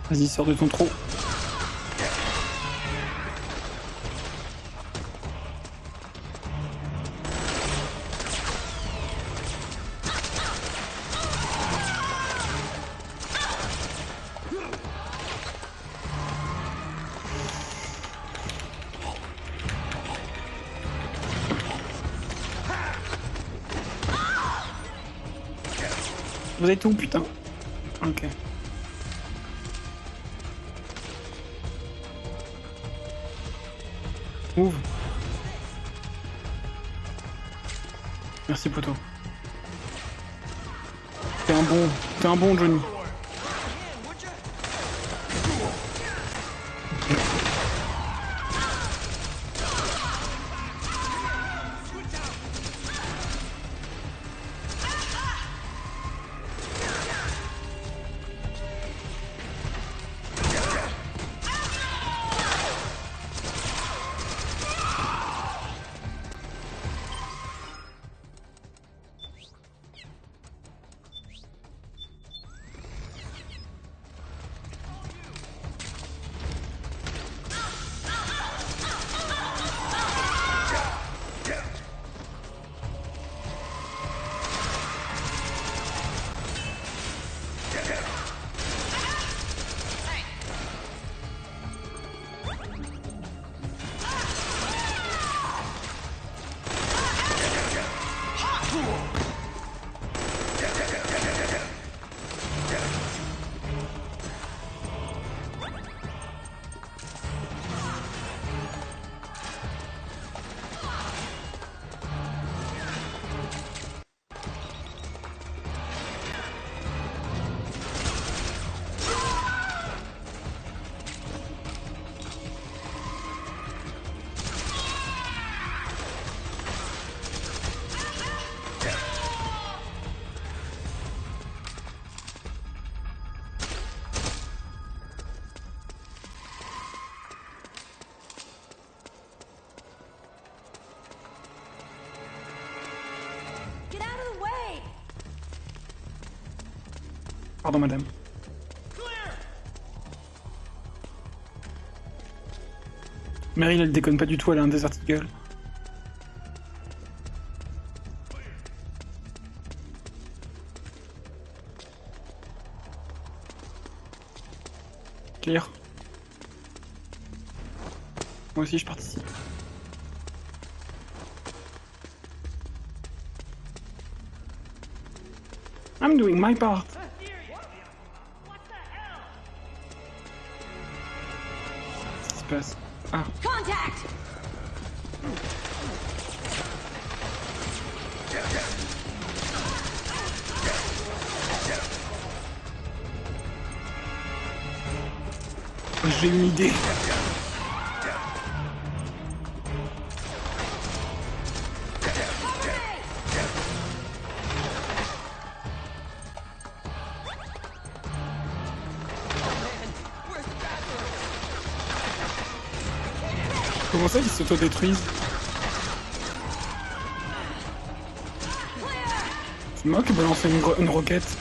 Vas-y, sors de ton trou. Vous êtes où, putain? Ok. Move. Merci, poteau. T'es un bon, Johnny. Pardon, madame. Meryl, elle déconne pas du tout, elle a un Desert Eagle. Clear. Moi aussi, je participe. I'm doing my part. Qu'est-ce qui se passe? Ah. Contact! J'ai une idée. Comment ça, ils s'autodétruisent? C'est moi qui ai balancé une roquette.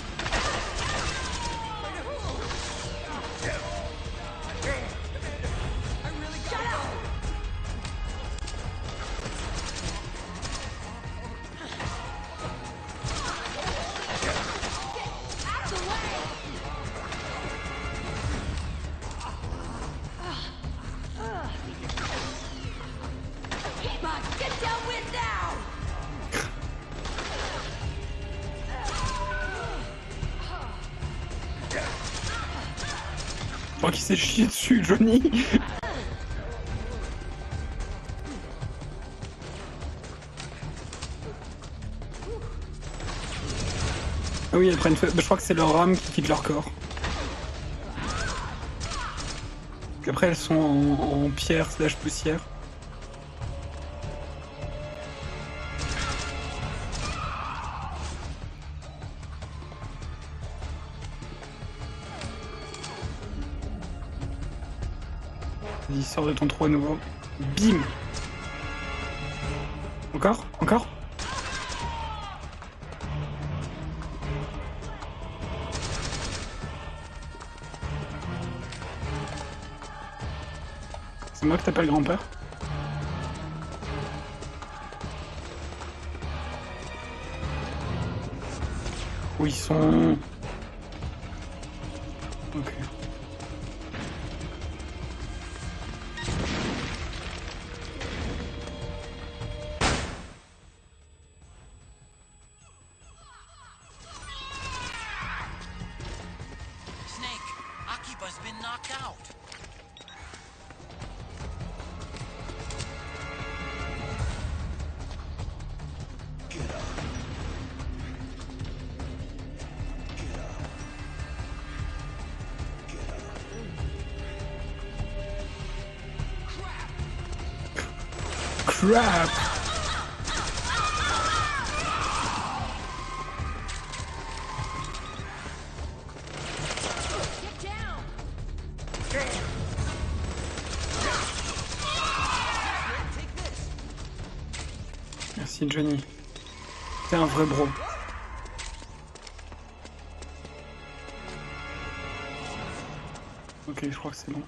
crois qu'il s'est chié dessus, Johnny. Ah oui, elles prennent feu. Bah, je crois que c'est leur âme qui quitte leur corps. Puis après, elles sont en pierre / poussière. Vas-y, sors de ton trou à nouveau. Bim! Encore? Encore? C'est moi que t'appelles grand-père? Où ils sont... Ok. Snake, Akiba's been knocked out. Crap! Merci Johnny. T'es un vrai bro. Ok, je crois que c'est bon.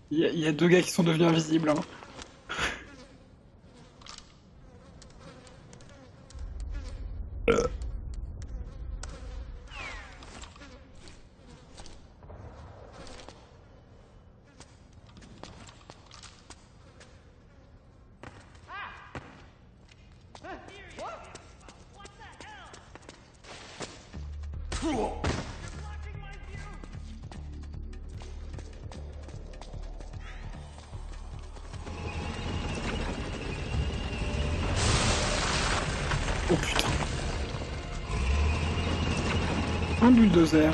Il y a deux gars qui sont devenus invisibles. Hein. Oh putain. Un bulldozer.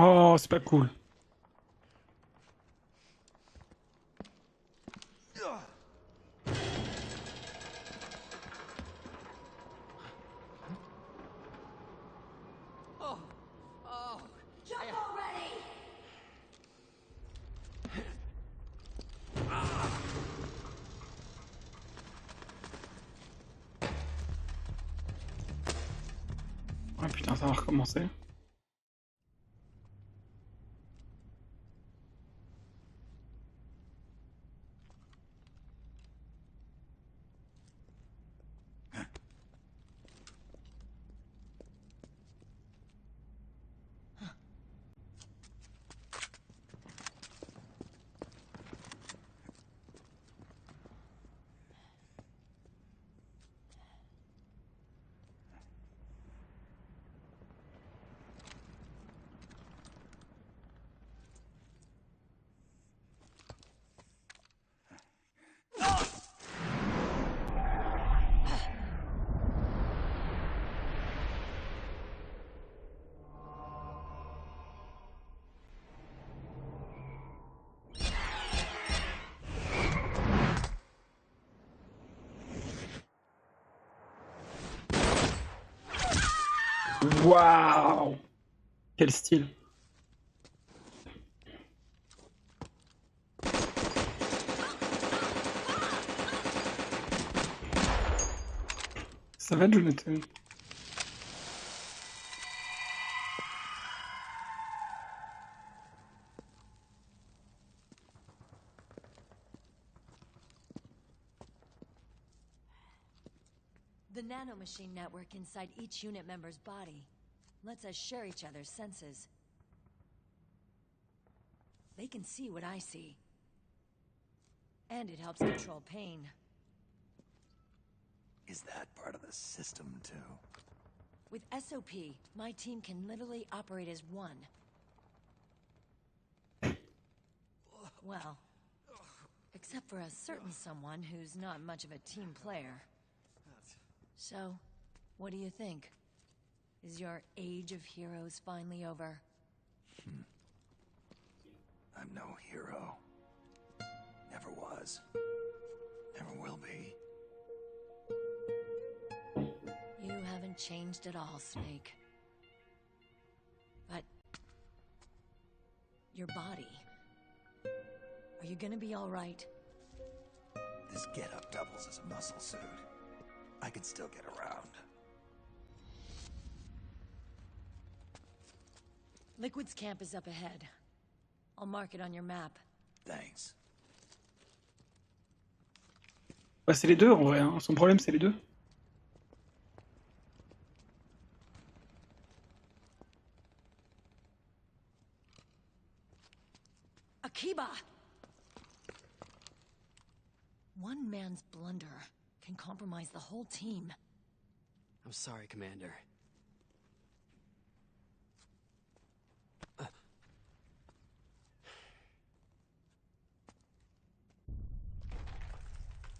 Oh, c'est pas cool. Oh, oh. Jump already! Ah putain, ça va recommencer. Waouh! Quel style! Ça va, Jonathan? The nanomachine network inside each unit member's body lets us share each other's senses. They can see what I see. And it helps control pain. Is that part of the system, too? With SOP, my team can literally operate as one. Well, except for a certain someone who's not much of a team player. So, what do you think? Is your age of heroes finally over? I'm no hero. Never was. Never will be. You haven't changed at all, Snake. But... your body... are you gonna be alright? This getup doubles as a muscle suit. I can still get around. Liquid's camp is up ahead. I'll mark it on your map. Thanks. Bah, c'est les deux en vrai, hein. Son problème, c'est les deux. Akiba! One man's blunder can compromise the whole team. I'm sorry, Commander.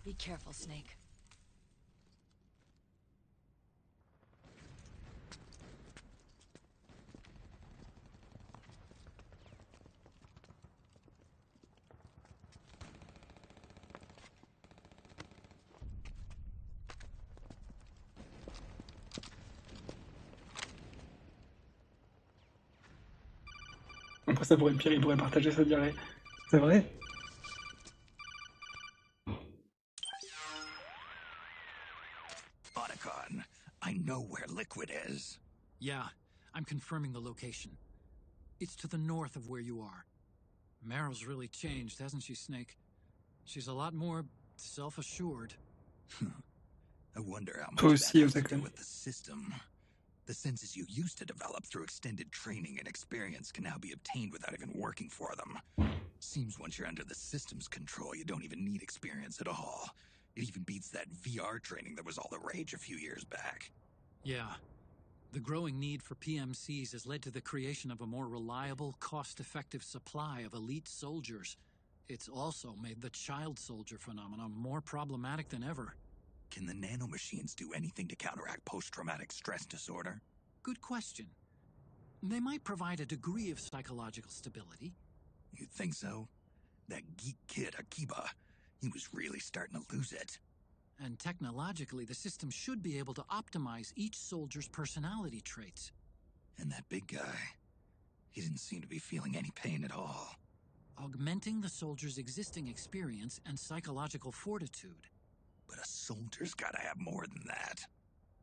Be careful, Snake. Après, ça pourrait être pire, il pourrait partager sa diarrhée. C'est vrai? Otacon, I know where Liquid is. Yeah, I'm confirming the location. It's to the north of where you are. Meryl's really changed, hasn't she, Snake? She's a lot more self-assured. I wonder how Toi much that aussi, has to do Otacon. with the system. The senses you used to develop through extended training and experience can now be obtained without even working for them. Seems once you're under the system's control, you don't even need experience at all. It even beats that VR training that was all the rage a few years back. Yeah. The growing need for PMCs has led to the creation of a more reliable, cost-effective supply of elite soldiers. It's also made the child soldier phenomenon more problematic than ever. Can the nanomachines do anything to counteract post-traumatic stress disorder? Good question. They might provide a degree of psychological stability. You think so? That geek kid, Akiba, he was really starting to lose it. And technologically, the system should be able to optimize each soldier's personality traits. And that big guy, he didn't seem to be feeling any pain at all. Augmenting the soldier's existing experience and psychological fortitude. But a soldier's gotta have more than that.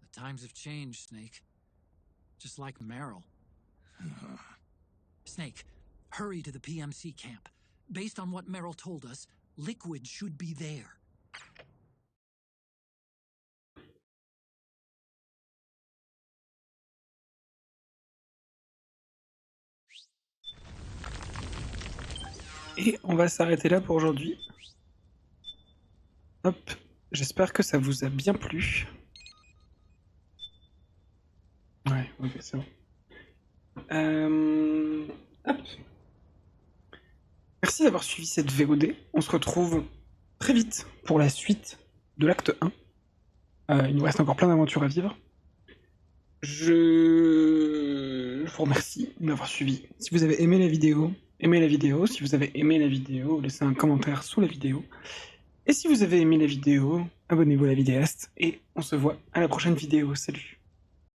The times have changed, Snake. Just like Meryl. Snake, hurry to the PMC camp. Based on what Meryl told us, Liquid should be there. Et on va s'arrêter là pour aujourd'hui. Hop, j'espère que ça vous a bien plu. Ouais, ok, c'est bon. Hop. Merci d'avoir suivi cette VOD. On se retrouve très vite pour la suite de l'acte 1. Il nous reste encore plein d'aventures à vivre. Je vous remercie de m'avoir suivi. Si vous avez aimé la vidéo, aimez la vidéo. Si vous avez aimé la vidéo, laissez un commentaire sous la vidéo. Et si vous avez aimé la vidéo, abonnez-vous à la vidéaste. Et on se voit à la prochaine vidéo. Salut!